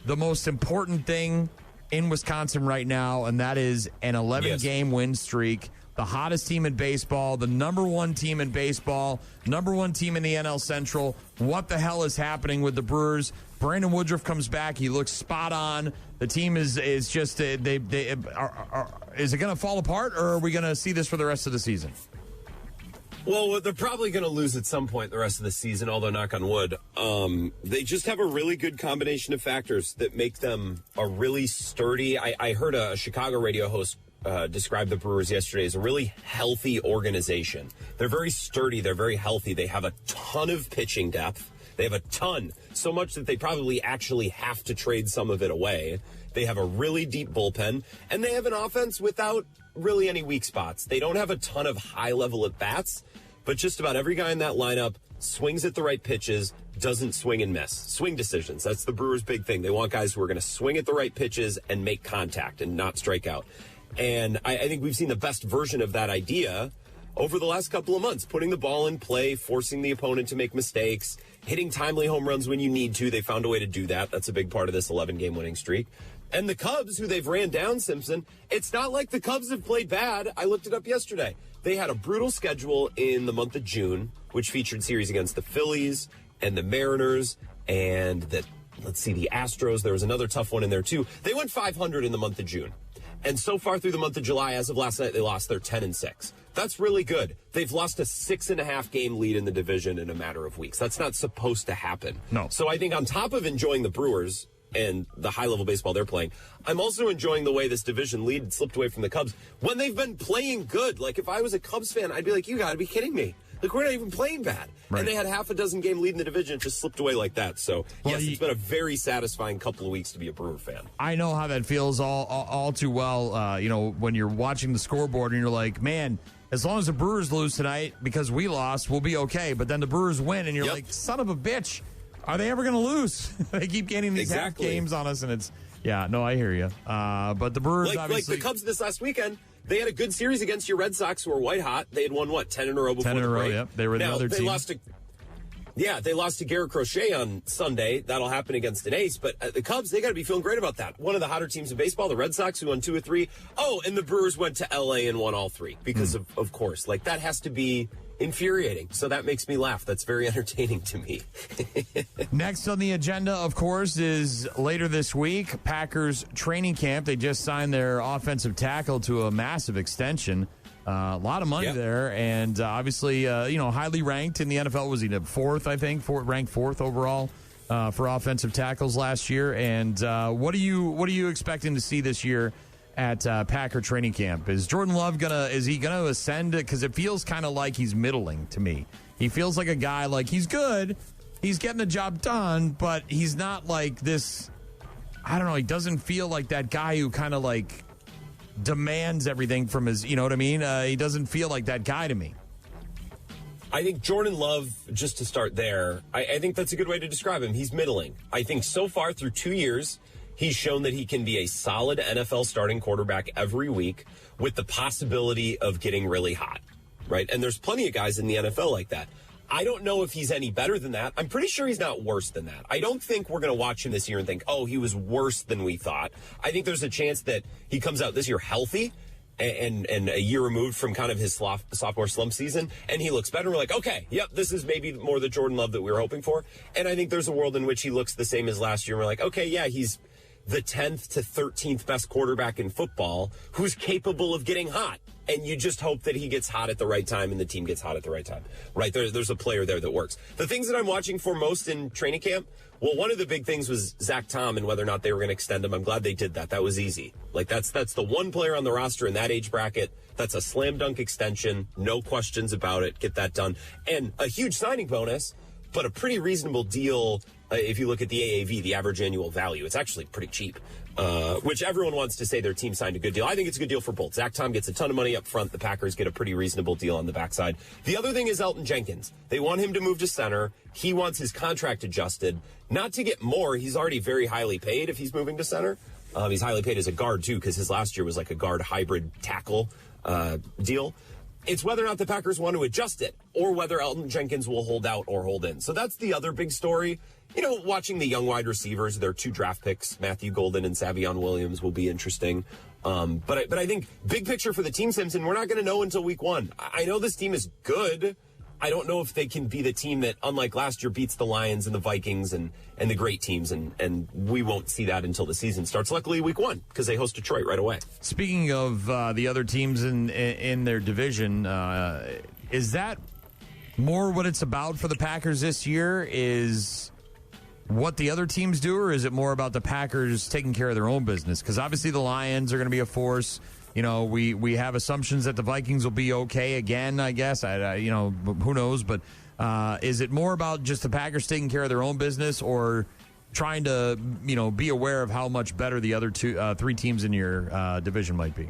the most important thing in Wisconsin right now, and that is an 11-game win streak. The hottest team in baseball, the number one team in baseball, number one team in the NL Central. What the hell is happening with the Brewers? Brandon Woodruff comes back. He looks spot on. The team is just is it going to fall apart, or are we going to see this for the rest of the season? Well, they're probably going to lose at some point the rest of the season, although knock on wood. They just have a really good combination of factors that make them a really sturdy. I heard a Chicago radio host described the Brewers yesterday as a really healthy organization. They're very sturdy. They're very healthy. They have a ton of pitching depth. They have a ton, so much that they probably actually have to trade some of it away. They have a really deep bullpen, and they have an offense without really any weak spots. They don't have a ton of high-level at-bats, but just about every guy in that lineup swings at the right pitches, doesn't swing and miss. Swing decisions, that's the Brewers' big thing. They want guys who are going to swing at the right pitches and make contact and not strike out. And I think we've seen the best version of that idea over the last couple of months, putting the ball in play, forcing the opponent to make mistakes, hitting timely home runs when you need to. They found a way to do that. That's a big part of this 11-game winning streak. And the Cubs, who they've ran down, Simpson, it's not like the Cubs have played bad. I looked it up yesterday. They had a brutal schedule in the month of June, which featured series against the Phillies and the Mariners and the Astros. There was another tough one in there, too. They went 500 in the month of June. And so far through the month of July, as of last night, they lost their 10-6. That's really good. They've lost a 6.5 game lead in the division in a matter of weeks. That's not supposed to happen. No. So I think on top of enjoying the Brewers and the high-level baseball they're playing, I'm also enjoying the way this division lead slipped away from the Cubs when they've been playing good. Like, if I was a Cubs fan, I'd be like, you got to be kidding me. Like, we're not even playing bad. Right. And they had half a dozen game lead in the division. It just slipped away like that. So, yes, it's been a very satisfying couple of weeks to be a Brewer fan. I know how that feels all too well, when you're watching the scoreboard and you're like, man, as long as the Brewers lose tonight because we lost, we'll be okay. But then the Brewers win, and you're like, son of a bitch. Are they ever going to lose? They keep getting these half games on us, and it's, I hear you. But the Brewers, obviously. Like the Cubs this last weekend, they had a good series against your Red Sox, who were white hot. They had won, 10 in a row before 10 in a row, break. yep. They were the other team. They lost to Garrett Crochet on Sunday. That'll happen against an ace. But the Cubs, they got to be feeling great about that. One of the hotter teams in baseball, the Red Sox, who won 2 or 3. Oh, and the Brewers went to L.A. and won all 3 because of course. Like, that has to be infuriating. So that makes me laugh. That's very entertaining to me. Next on the agenda, of course, is later this week, Packers training camp. They just signed their offensive tackle to a massive extension. A lot of money there, and obviously, highly ranked in the NFL. Was he the fourth, I think, ranked fourth overall for offensive tackles last year? And what are you expecting to see this year at Packer training camp? Is Jordan Love gonna ascend? Because it feels kind of like he's middling to me. He feels like a guy, like, he's good, he's getting the job done, but he's not like this. I don't know. He doesn't feel like that guy who kind of like demands everything from his, you know what I mean? He doesn't feel like that guy to me. I think Jordan Love, just to start there, I think that's a good way to describe him. He's middling. I think so far through 2 years, he's shown that he can be a solid NFL starting quarterback every week with the possibility of getting really hot, right? And there's plenty of guys in the NFL like that. I don't know if he's any better than that. I'm pretty sure he's not worse than that. I don't think we're going to watch him this year and think, oh, he was worse than we thought. I think there's a chance that he comes out this year healthy and a year removed from kind of his sophomore slump season, and he looks better. We're like, okay, yep, this is maybe more the Jordan Love that we were hoping for. And I think there's a world in which he looks the same as last year. And we're like, okay, yeah, he's the 10th to 13th best quarterback in football who's capable of getting hot. And you just hope that he gets hot at the right time and the team gets hot at the right time. Right? There's a player there that works. The things that I'm watching for most in training camp, well, one of the big things was Zach Tom and whether or not they were going to extend him. I'm glad they did that. That was easy. Like, that's the one player on the roster in that age bracket. That's a slam dunk extension. No questions about it. Get that done. And a huge signing bonus, but a pretty reasonable deal if you look at the AAV, the average annual value. It's actually pretty cheap. Which everyone wants to say their team signed a good deal. I think it's a good deal for both. Zach Tom gets a ton of money up front. The Packers get a pretty reasonable deal on the backside. The other thing is Elton Jenkins. They want him to move to center. He wants his contract adjusted. Not to get more. He's already very highly paid if he's moving to center. He's highly paid as a guard, too, because his last year was like a guard hybrid tackle deal. It's whether or not the Packers want to adjust it or whether Elton Jenkins will hold out or hold in. So that's the other big story. You know, watching the young wide receivers, their 2 draft picks, Matthew Golden and Savion Williams, will be interesting. But I think big picture for the team, Simpson, we're not going to know until week 1. I know this team is good. I don't know if they can be the team that, unlike last year, beats the Lions and the Vikings and the great teams, and we won't see that until the season starts. Luckily, week 1, because they host Detroit right away. Speaking of the other teams in their division, is that more what it's about for the Packers this year? Is what the other teams do, or is it more about the Packers taking care of their own business? Because obviously the Lions are going to be a force. we have assumptions that the Vikings will be okay again, I guess. Who knows? But is it more about just the Packers taking care of their own business, or trying to, be aware of how much better the other three teams in your division might be?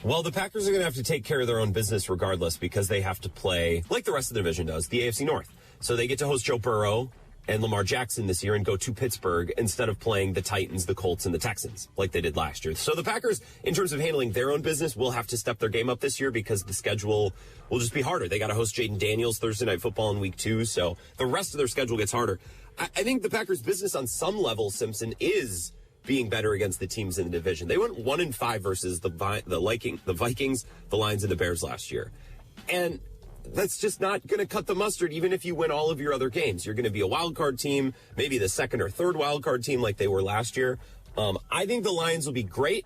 Well, the Packers are going to have to take care of their own business regardless, because they have to play, like the rest of the division does, the AFC North. So they get to host Joe Burrow and Lamar Jackson this year and go to Pittsburgh instead of playing the Titans, the Colts, and the Texans like they did last year. So the Packers, in terms of handling their own business, will have to step their game up this year because the schedule will just be harder. They got to host Jaden Daniels Thursday Night Football in week 2, so the rest of their schedule gets harder. I think the Packers' business on some level, Simpson, is being better against the teams in the division. They went 1-5 versus the Vikings, the Lions, and the Bears last year. And that's just not going to cut the mustard, even if you win all of your other games. You're going to be a wild card team, maybe the second or third wild card team like they were last year. I think the Lions will be great.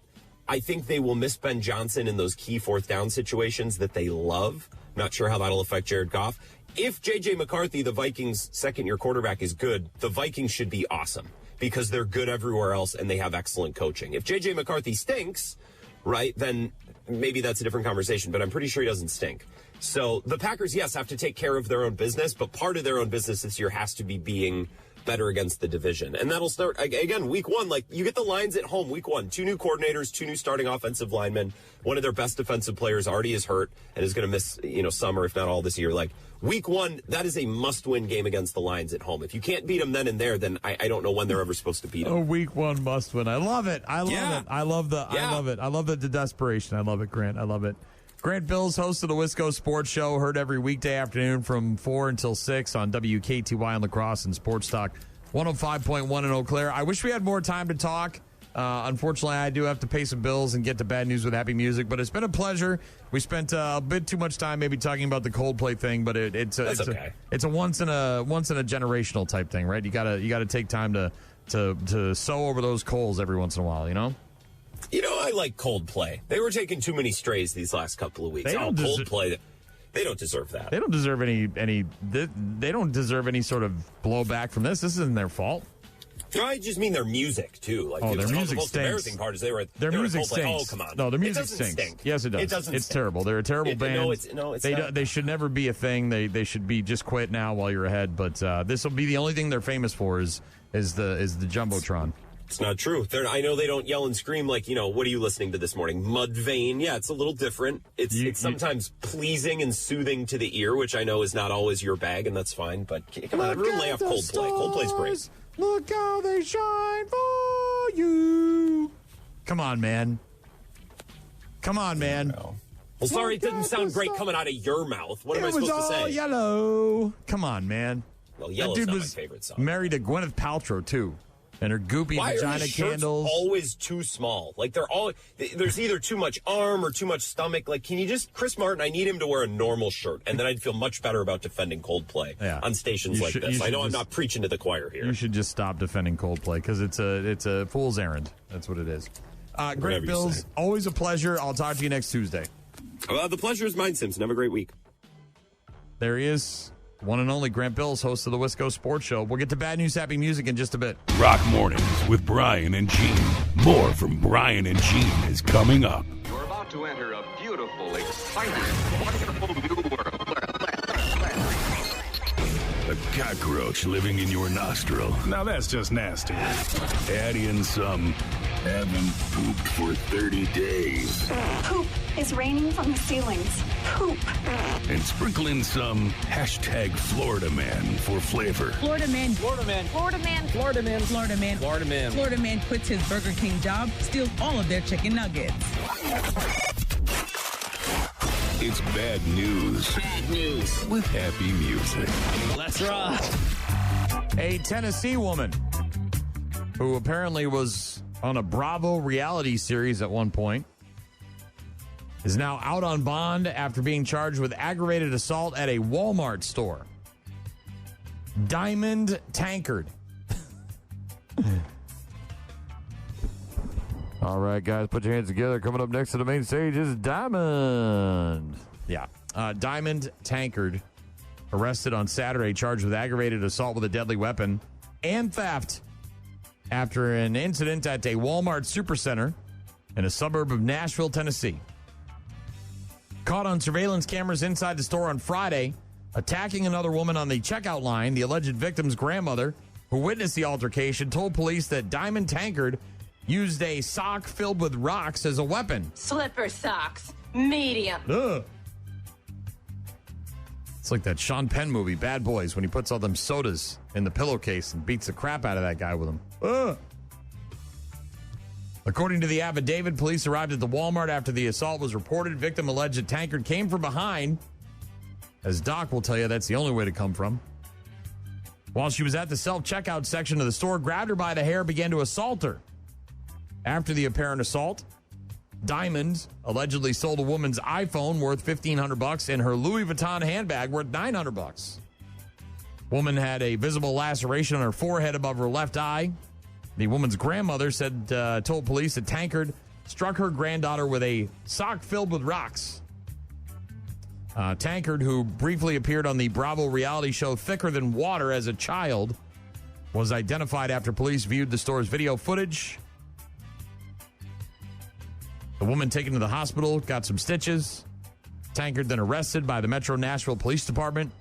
I think they will miss Ben Johnson in those key fourth down situations that they love. Not sure how that'll affect Jared Goff. If J.J. McCarthy, the Vikings' second-year quarterback, is good, the Vikings should be awesome because they're good everywhere else and they have excellent coaching. If J.J. McCarthy stinks, right, then maybe that's a different conversation, but I'm pretty sure he doesn't stink. So the Packers, yes, have to take care of their own business, but part of their own business this year has to be being better against the division. And that'll start, again, week 1. Like, you get the Lions at home, week 1. 2 new coordinators, 2 new starting offensive linemen. One of their best defensive players already is hurt and is going to miss, some or if not all this year. Like, week 1, that is a must-win game against the Lions at home. If you can't beat them then and there, then I don't know when they're ever supposed to beat them. Oh, week 1 must-win. I love it. I love it. I love it. I love the desperation. I love it, Grant. I love it. Grant Bills, host of the Wisco Sports Show, heard every weekday afternoon from 4 until 6 on WKTY and La Crosse and Sports Talk 105.1 in Eau Claire. I wish we had more time to talk. Unfortunately, I do have to pay some bills and get to bad news with happy music, but it's been a pleasure. We spent a bit too much time maybe talking about the Coldplay thing, but it's a once in a generational type thing, right? You gotta take time to sow over those coals every once in a while, I like Coldplay. They were taking too many strays these last couple of weeks. Coldplay, they don't deserve that. They don't deserve any. They don't deserve any sort of blowback from this. This isn't their fault. No, I just mean their music too. Like, their music the most stinks. embarrassing part is their music stinks. Oh, come on. No, their music stinks. Stink. Yes, it does. It doesn't. It's stink. terrible. They're a terrible band. They should never be a thing. They should be just quit now while you're ahead. But this will be the only thing they're famous for is the Jumbotron. It's not true. I know they don't yell and scream like, what are you listening to this morning? Mudvayne. Yeah, it's a little different. It's sometimes pleasing and soothing to the ear, which I know is not always your bag, and that's fine. But come on, everyone lay off Coldplay. Coldplay's great. Look how they shine for you. Come on, man. Well, sorry, it didn't sound great coming out of your mouth. What am I supposed to say? It was all yellow. Come on, man. Well, yellow's that dude not was my favorite song. Married to Gwyneth Paltrow, too. And her goopy vagina are his shirts candles. Always too small. Like there's either too much arm or too much stomach. Like, can you Chris Martin? I need him to wear a normal shirt, and then I'd feel much better about defending Coldplay on stations like this. I know I'm not preaching to the choir here. You should just stop defending Coldplay because it's a fool's errand. That's what it is. Grant Bills, always a pleasure. I'll talk to you next Tuesday. The pleasure is mine, Simpson. Have a great week. There he is. One and only Grant Bills, host of the Wisco Sports Show. We'll get to bad news, happy music in just a bit. Rock Mornings with Brian and Gene. More from Brian and Gene is coming up. You're about to enter a beautiful, exciting, wonderful new world. A cockroach living in your nostril. Now that's just nasty. Add in some haven't pooped for 30 days. Poop is raining from the ceilings. Poop. And sprinkle in some hashtag Florida Man for flavor. Florida Man. Florida Man. Florida Man. Florida Man. Florida Man. Florida Man. Florida Man quits his Burger King job, steals all of their chicken nuggets. It's bad news. Bad news. With happy music. Let's rock. A Tennessee woman who apparently was on a Bravo reality series at one point is now out on bond after being charged with aggravated assault at a Walmart store. Diamond Tankard. All right, guys, put your hands together. Coming up next to the main stage is Diamond. Yeah. Diamond Tankard, arrested on Saturday, charged with aggravated assault with a deadly weapon and theft after an incident at a Walmart supercenter in a suburb of Nashville, Tennessee. Caught on surveillance cameras inside the store on Friday, attacking another woman on the checkout line, the alleged victim's grandmother, who witnessed the altercation, told police that Diamond Tankard used a sock filled with rocks as a weapon. Slipper socks, medium. Ugh. It's like that Sean Penn movie, Bad Boys, when he puts all them sodas in the pillowcase and beats the crap out of that guy with them. Ugh. According to the affidavit, police arrived at the Walmart after the assault was reported. Victim alleged that Tankard came from behind. As Doc will tell you, that's the only way to come from. While she was at the self-checkout section of the store, grabbed her by the hair, began to assault her. After the apparent assault, Diamond allegedly sold a woman's iPhone worth $1,500 and her Louis Vuitton handbag worth $900. Woman had a visible laceration on her forehead above her left eye. The woman's grandmother told police that Tankard struck her granddaughter with a sock filled with rocks. Tankard, who briefly appeared on the Bravo reality show Thicker Than Water as a child, was identified after police viewed the store's video footage. The woman taken to the hospital, got some stitches. Tankard then arrested by the Metro Nashville Police Department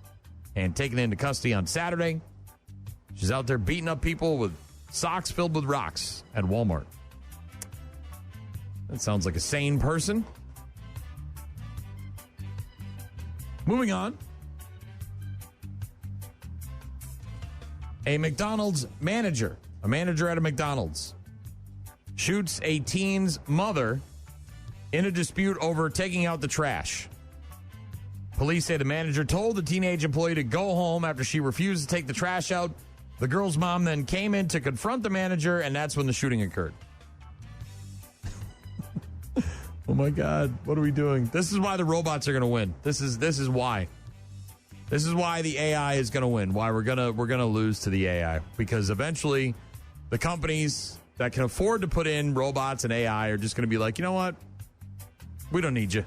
and taken into custody on Saturday. She's out there beating up people with socks filled with rocks at Walmart. That sounds like a sane person. Moving on. A McDonald's manager, a manager at a McDonald's, shoots a teen's mother in a dispute over taking out the trash. Police say the manager told the teenage employee to go home after she refused to take the trash out. The girl's mom then came in to confront the manager, and that's when the shooting occurred. Oh my God, what are we doing? This is why the robots are going to win. This is why. This is why the AI is going to win. Why we're going to lose to the AI, because eventually the companies that can afford to put in robots and AI are just going to be like, you know what? We don't need you.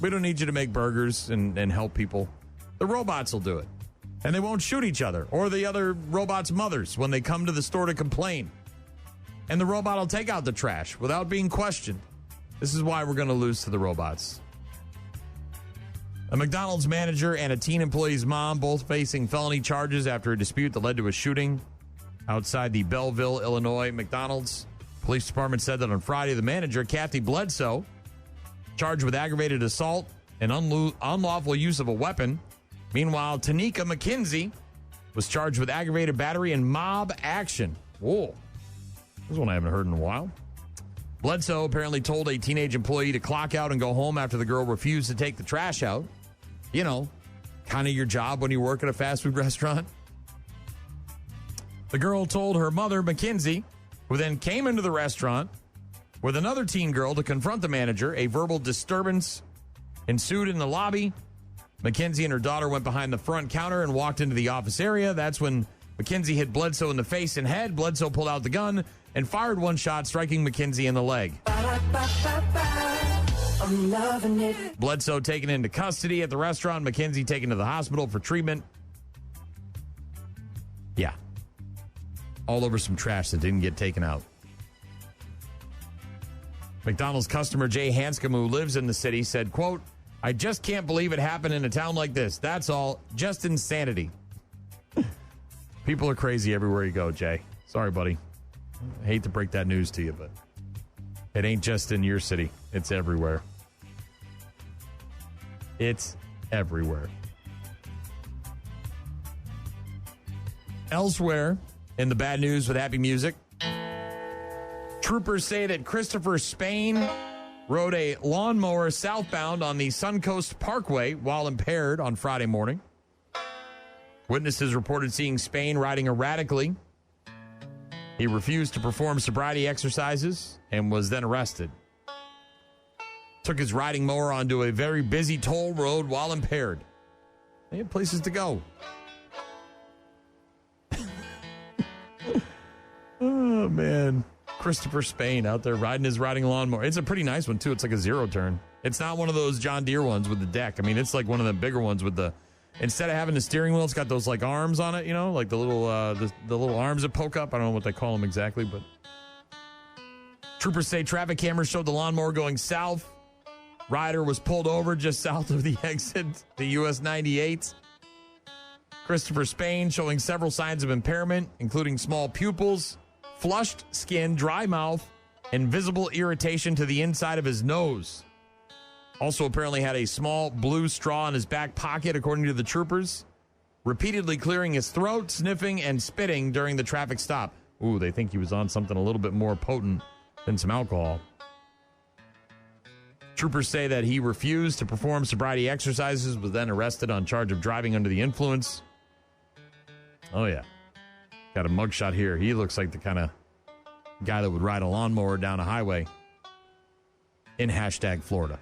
We don't need you to make burgers and help people. The robots will do it. And they won't shoot each other or the other robots' mothers when they come to the store to complain. And the robot will take out the trash without being questioned. This is why we're going to lose to the robots. A McDonald's manager and a teen employee's mom both facing felony charges after a dispute that led to a shooting outside the Belleville, Illinois McDonald's. Police department said that on Friday, the manager, Kathy Bledsoe, charged with aggravated assault and unlawful use of a weapon. Meanwhile, Tanika McKenzie was charged with aggravated battery and mob action. Whoa. This is one I haven't heard in a while. Bledsoe apparently told a teenage employee to clock out and go home after the girl refused to take the trash out. You know, kind of your job when you work at a fast food restaurant. The girl told her mother, Mackenzie, who then came into the restaurant with another teen girl to confront the manager. A verbal disturbance ensued in the lobby. Mackenzie and her daughter went behind the front counter and walked into the office area. That's when Mackenzie hit Bledsoe in the face and head. Bledsoe pulled out the gun and fired one shot, striking Mackenzie in the leg. I'm loving it. Bledsoe taken into custody at the restaurant. Mackenzie taken to the hospital for treatment. Yeah. All over some trash that didn't get taken out. McDonald's customer Jay Hanscom, who lives in the city, said, quote, "I just can't believe it happened in a town like this. That's all. Just insanity." People are crazy everywhere you go, Jay. Sorry, buddy. I hate to break that news to you, but it ain't just in your city. It's everywhere. It's everywhere. Elsewhere in the bad news with happy music, troopers say that Christopher Spain rode a lawnmower southbound on the Suncoast Parkway while impaired on Friday morning. Witnesses reported seeing Spain riding erratically. He refused to perform sobriety exercises and was then arrested. Took his riding mower onto a very busy toll road while impaired. They had places to go. Oh, man. Christopher Spain out there riding his riding lawnmower. It's a pretty nice one, too. It's like a zero turn. It's not one of those John Deere ones with the deck. I mean, it's like one of the bigger ones with the... Instead of having the steering wheel, it's got those like arms on it, you know, like the little arms that poke up. I don't know what they call them exactly, but Troopers say traffic cameras showed the lawnmower going south. Rider was pulled over just south of the exit, the US 98. Christopher Spain showing several signs of impairment, including small pupils, flushed skin, dry mouth, and visible irritation to the inside of his nose. Also apparently had a small blue straw in his back pocket, according to the troopers. Repeatedly clearing his throat, sniffing, and spitting during the traffic stop. Ooh, they think he was on something a little bit more potent than some alcohol. Troopers say that he refused to perform sobriety exercises, was then arrested on charge of driving under the influence. Oh, yeah. Got a mugshot here. He looks like the kind of guy that would ride a lawnmower down a highway in #Florida.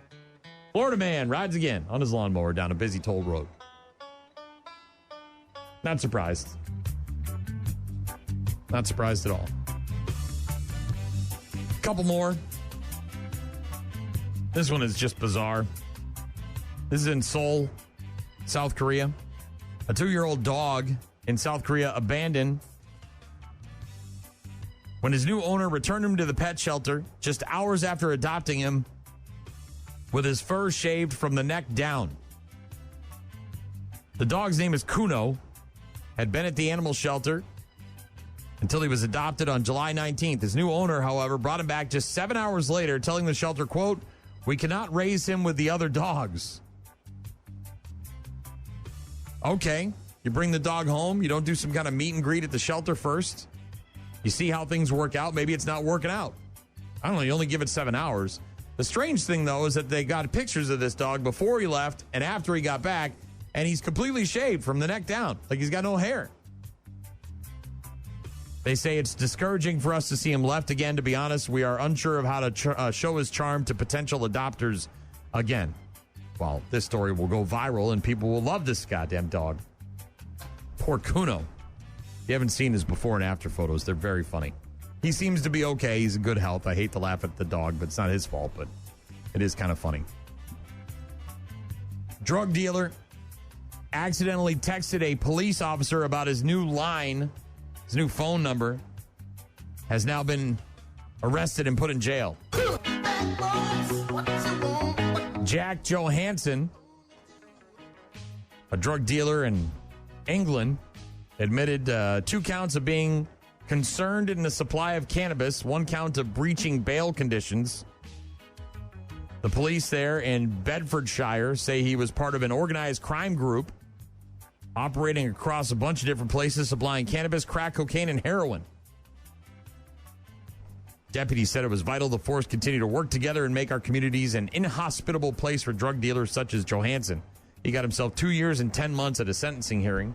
Florida man rides again on his lawnmower down a busy toll road. Not surprised. Not surprised at all. Couple more. This one is just bizarre. This is in Seoul, South Korea. A 2-year-old dog in South Korea abandoned when his new owner returned him to the pet shelter just hours after adopting him with his fur shaved from the neck down. The dog's name is Kuno, had been at the animal shelter until he was adopted on July 19th. His new owner, however, brought him back just 7 hours later, telling the shelter, quote, "We cannot raise him with the other dogs." Okay, you bring the dog home. You don't do some kind of meet and greet at the shelter first. You see how things work out. Maybe it's not working out. I don't know. You only give it 7 hours. The strange thing, though, is that they got pictures of this dog before he left and after he got back, and he's completely shaved from the neck down. Like he's got no hair. They say it's discouraging for us to see him left again. To be honest, we are unsure of how to show his charm to potential adopters again. Well, this story will go viral and people will love this goddamn dog. Poor Kuno. If you haven't seen his before and after photos, they're very funny. He seems to be okay. He's in good health. I hate to laugh at the dog, but it's not his fault, but it is kind of funny. Drug dealer accidentally texted a police officer about his new line. His new phone number has now been arrested and put in jail. Jack Johansson, a drug dealer in England, admitted 2 counts of being concerned in the supply of cannabis, 1 count of breaching bail conditions. The police there in Bedfordshire say he was part of an organized crime group operating across a bunch of different places, supplying cannabis, crack cocaine, and heroin. Deputies said it was vital the force continue to work together and make our communities an inhospitable place for drug dealers such as Johansson. He got himself 2 years and 10 months at a sentencing hearing.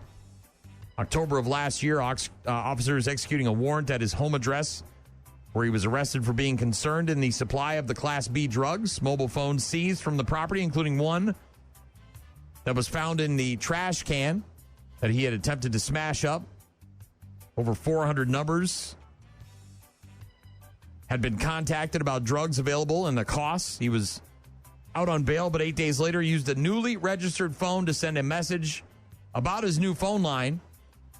October of last year, officers executing a warrant at his home address where he was arrested for being concerned in the supply of the Class B drugs. Mobile phones seized from the property, including one that was found in the trash can that he had attempted to smash up. Over 400 numbers had been contacted about drugs available and the costs. He was out on bail, but 8 days later used a newly registered phone to send a message about his new phone line.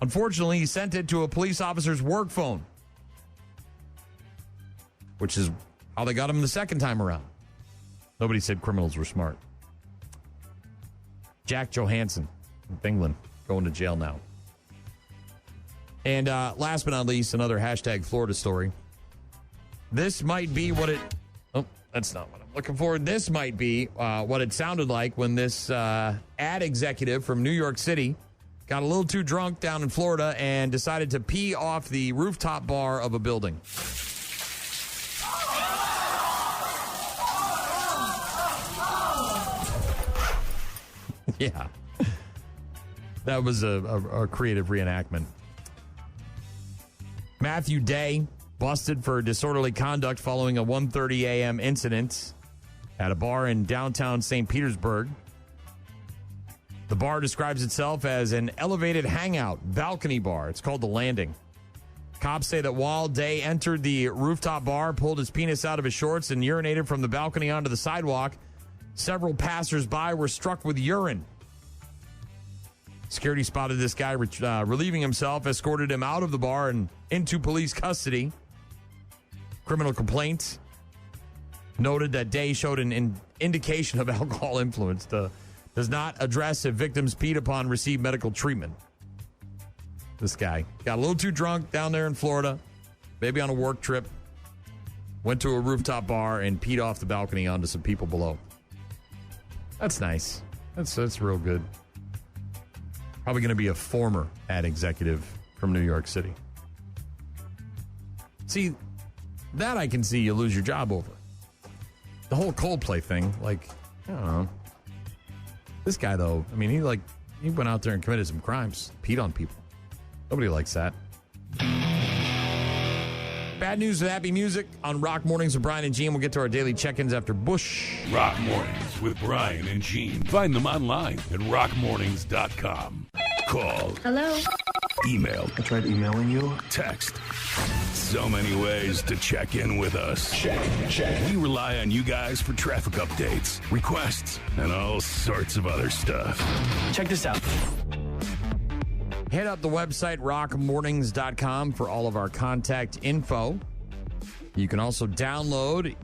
Unfortunately, he sent it to a police officer's work phone, which is how they got him the second time around. Nobody said criminals were smart. Jack Johansson from England going to jail now. And last but not least, another #Florida story. This might be what it... Oh, that's not what I'm looking for. This might be what it sounded like when this ad executive from New York City got a little too drunk down in Florida and decided to pee off the rooftop bar of a building. Yeah. That was a creative reenactment. Matthew Day busted for disorderly conduct following a 1:30 a.m. incident at a bar in downtown St. Petersburg. The bar describes itself as an elevated hangout balcony bar. It's called The Landing. Cops say that while Day entered the rooftop bar, pulled his penis out of his shorts, and urinated from the balcony onto the sidewalk, several passersby were struck with urine. Security spotted this guy relieving himself, escorted him out of the bar and into police custody. criminal complaint noted that Day showed an indication of alcohol influence. Does not address if victims peed upon receive medical treatment. This guy got a little too drunk down there in Florida, maybe on a work trip, went to a rooftop bar and peed off the balcony onto some people below. That's nice. That's real good. Probably going to be a former ad executive from New York City. See, that I can see you lose your job over. The whole Coldplay thing, like, I don't know. This guy, though, I mean, he went out there and committed some crimes, peed on people. Nobody likes that. Bad news with happy music on Rock Mornings with Brian and Gene. We'll get to our daily check-ins after Bush. Rock Mornings with Brian and Gene. Find them online at rockmornings.com. Call. Hello. Email. I tried emailing you. Text. So many ways to check in with us. Check. We rely on you guys for traffic updates, requests, and all sorts of other stuff. Check this out. Hit up the website, rockmornings.com, for all of our contact info. You can also download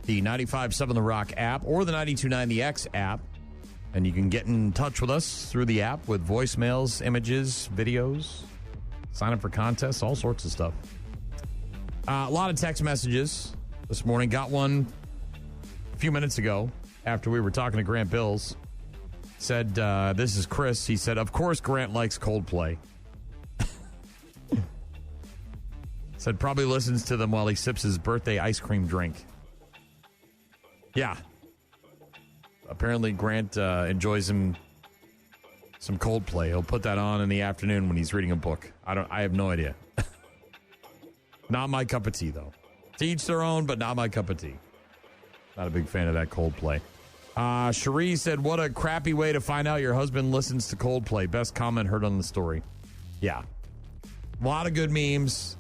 the 95.7 The Rock app or the 92.9 The X app, and you can get in touch with us through the app with voicemails, images, videos, sign up for contests, all sorts of stuff. A lot of text messages this morning. Got one a few minutes ago after we were talking to Grant Bills. Said, this is Chris. He said, of course Grant likes Coldplay. Said probably listens to them while he sips his birthday ice cream drink. Yeah. Apparently Grant enjoys him some Coldplay. He'll put that on in the afternoon when he's reading a book. I have no idea. Not my cup of tea, though. To each their own, but not my cup of tea. Not a big fan of that Coldplay. Cherie said, what a crappy way to find out your husband listens to Coldplay. Best comment heard on the story. Yeah. A lot of good memes.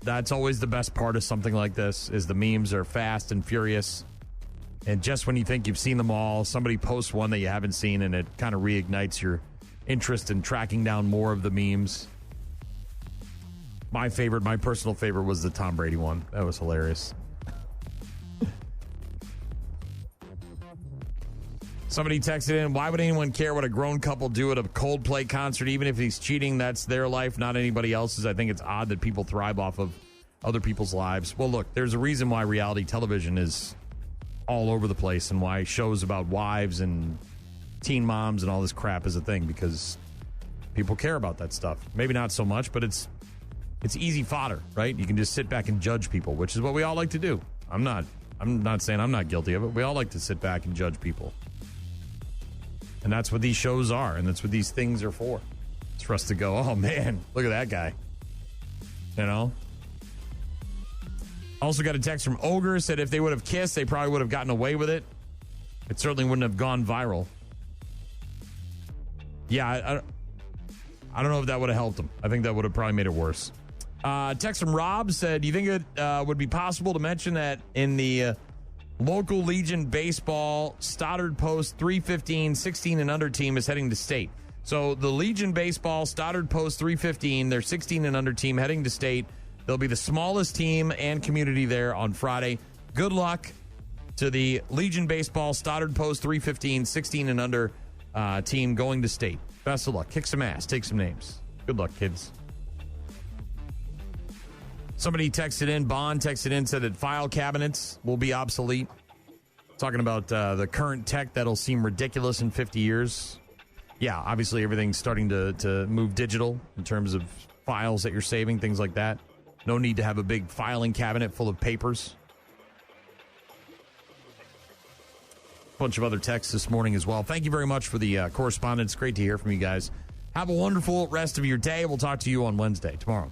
That's always the best part of something like this, is the memes are fast and furious. And just when you think you've seen them all, somebody posts one that you haven't seen, and it kind of reignites your interest in tracking down more of the memes. My personal favorite was the Tom Brady one. That was hilarious. Somebody texted in, why would anyone care what a grown couple do at a Coldplay concert? Even if he's cheating, that's their life, not anybody else's. I think it's odd that people thrive off of other people's lives. Well, look, there's a reason why reality television is all over the place and why shows about wives and teen moms and all this crap is a thing, because people care about that stuff. Maybe not so much, but it's easy fodder, right? You can just sit back and judge people, which is what we all like to do. I'm not saying I'm not guilty of it. We all like to sit back and judge people. And that's what these shows are, and that's what these things are for. It's for us to go, oh, man, look at that guy. You know? Also got a text from Ogre, said if they would have kissed, they probably would have gotten away with it. It certainly wouldn't have gone viral. Yeah, I don't know if that would have helped them. I think that would have probably made it worse. Text from Rob said, do you think it would be possible to mention that in the local Legion Baseball Stoddard Post 315 16 and under team is heading to state? So the Legion Baseball Stoddard Post 315, their 16 and under team heading to state. They'll be the smallest team and community there on Friday. Good luck to the Legion Baseball Stoddard Post 315 16 and under team going to state. Best of luck. Kick some ass. Take some names. Good luck, kids. Somebody texted in, Bond texted in, said that file cabinets will be obsolete. Talking about the current tech that'll seem ridiculous in 50 years. Yeah, obviously everything's starting to move digital in terms of files that you're saving, things like that. No need to have a big filing cabinet full of papers. Bunch of other texts this morning as well. Thank you very much for the correspondence. Great to hear from you guys. Have a wonderful rest of your day. We'll talk to you on Wednesday, tomorrow.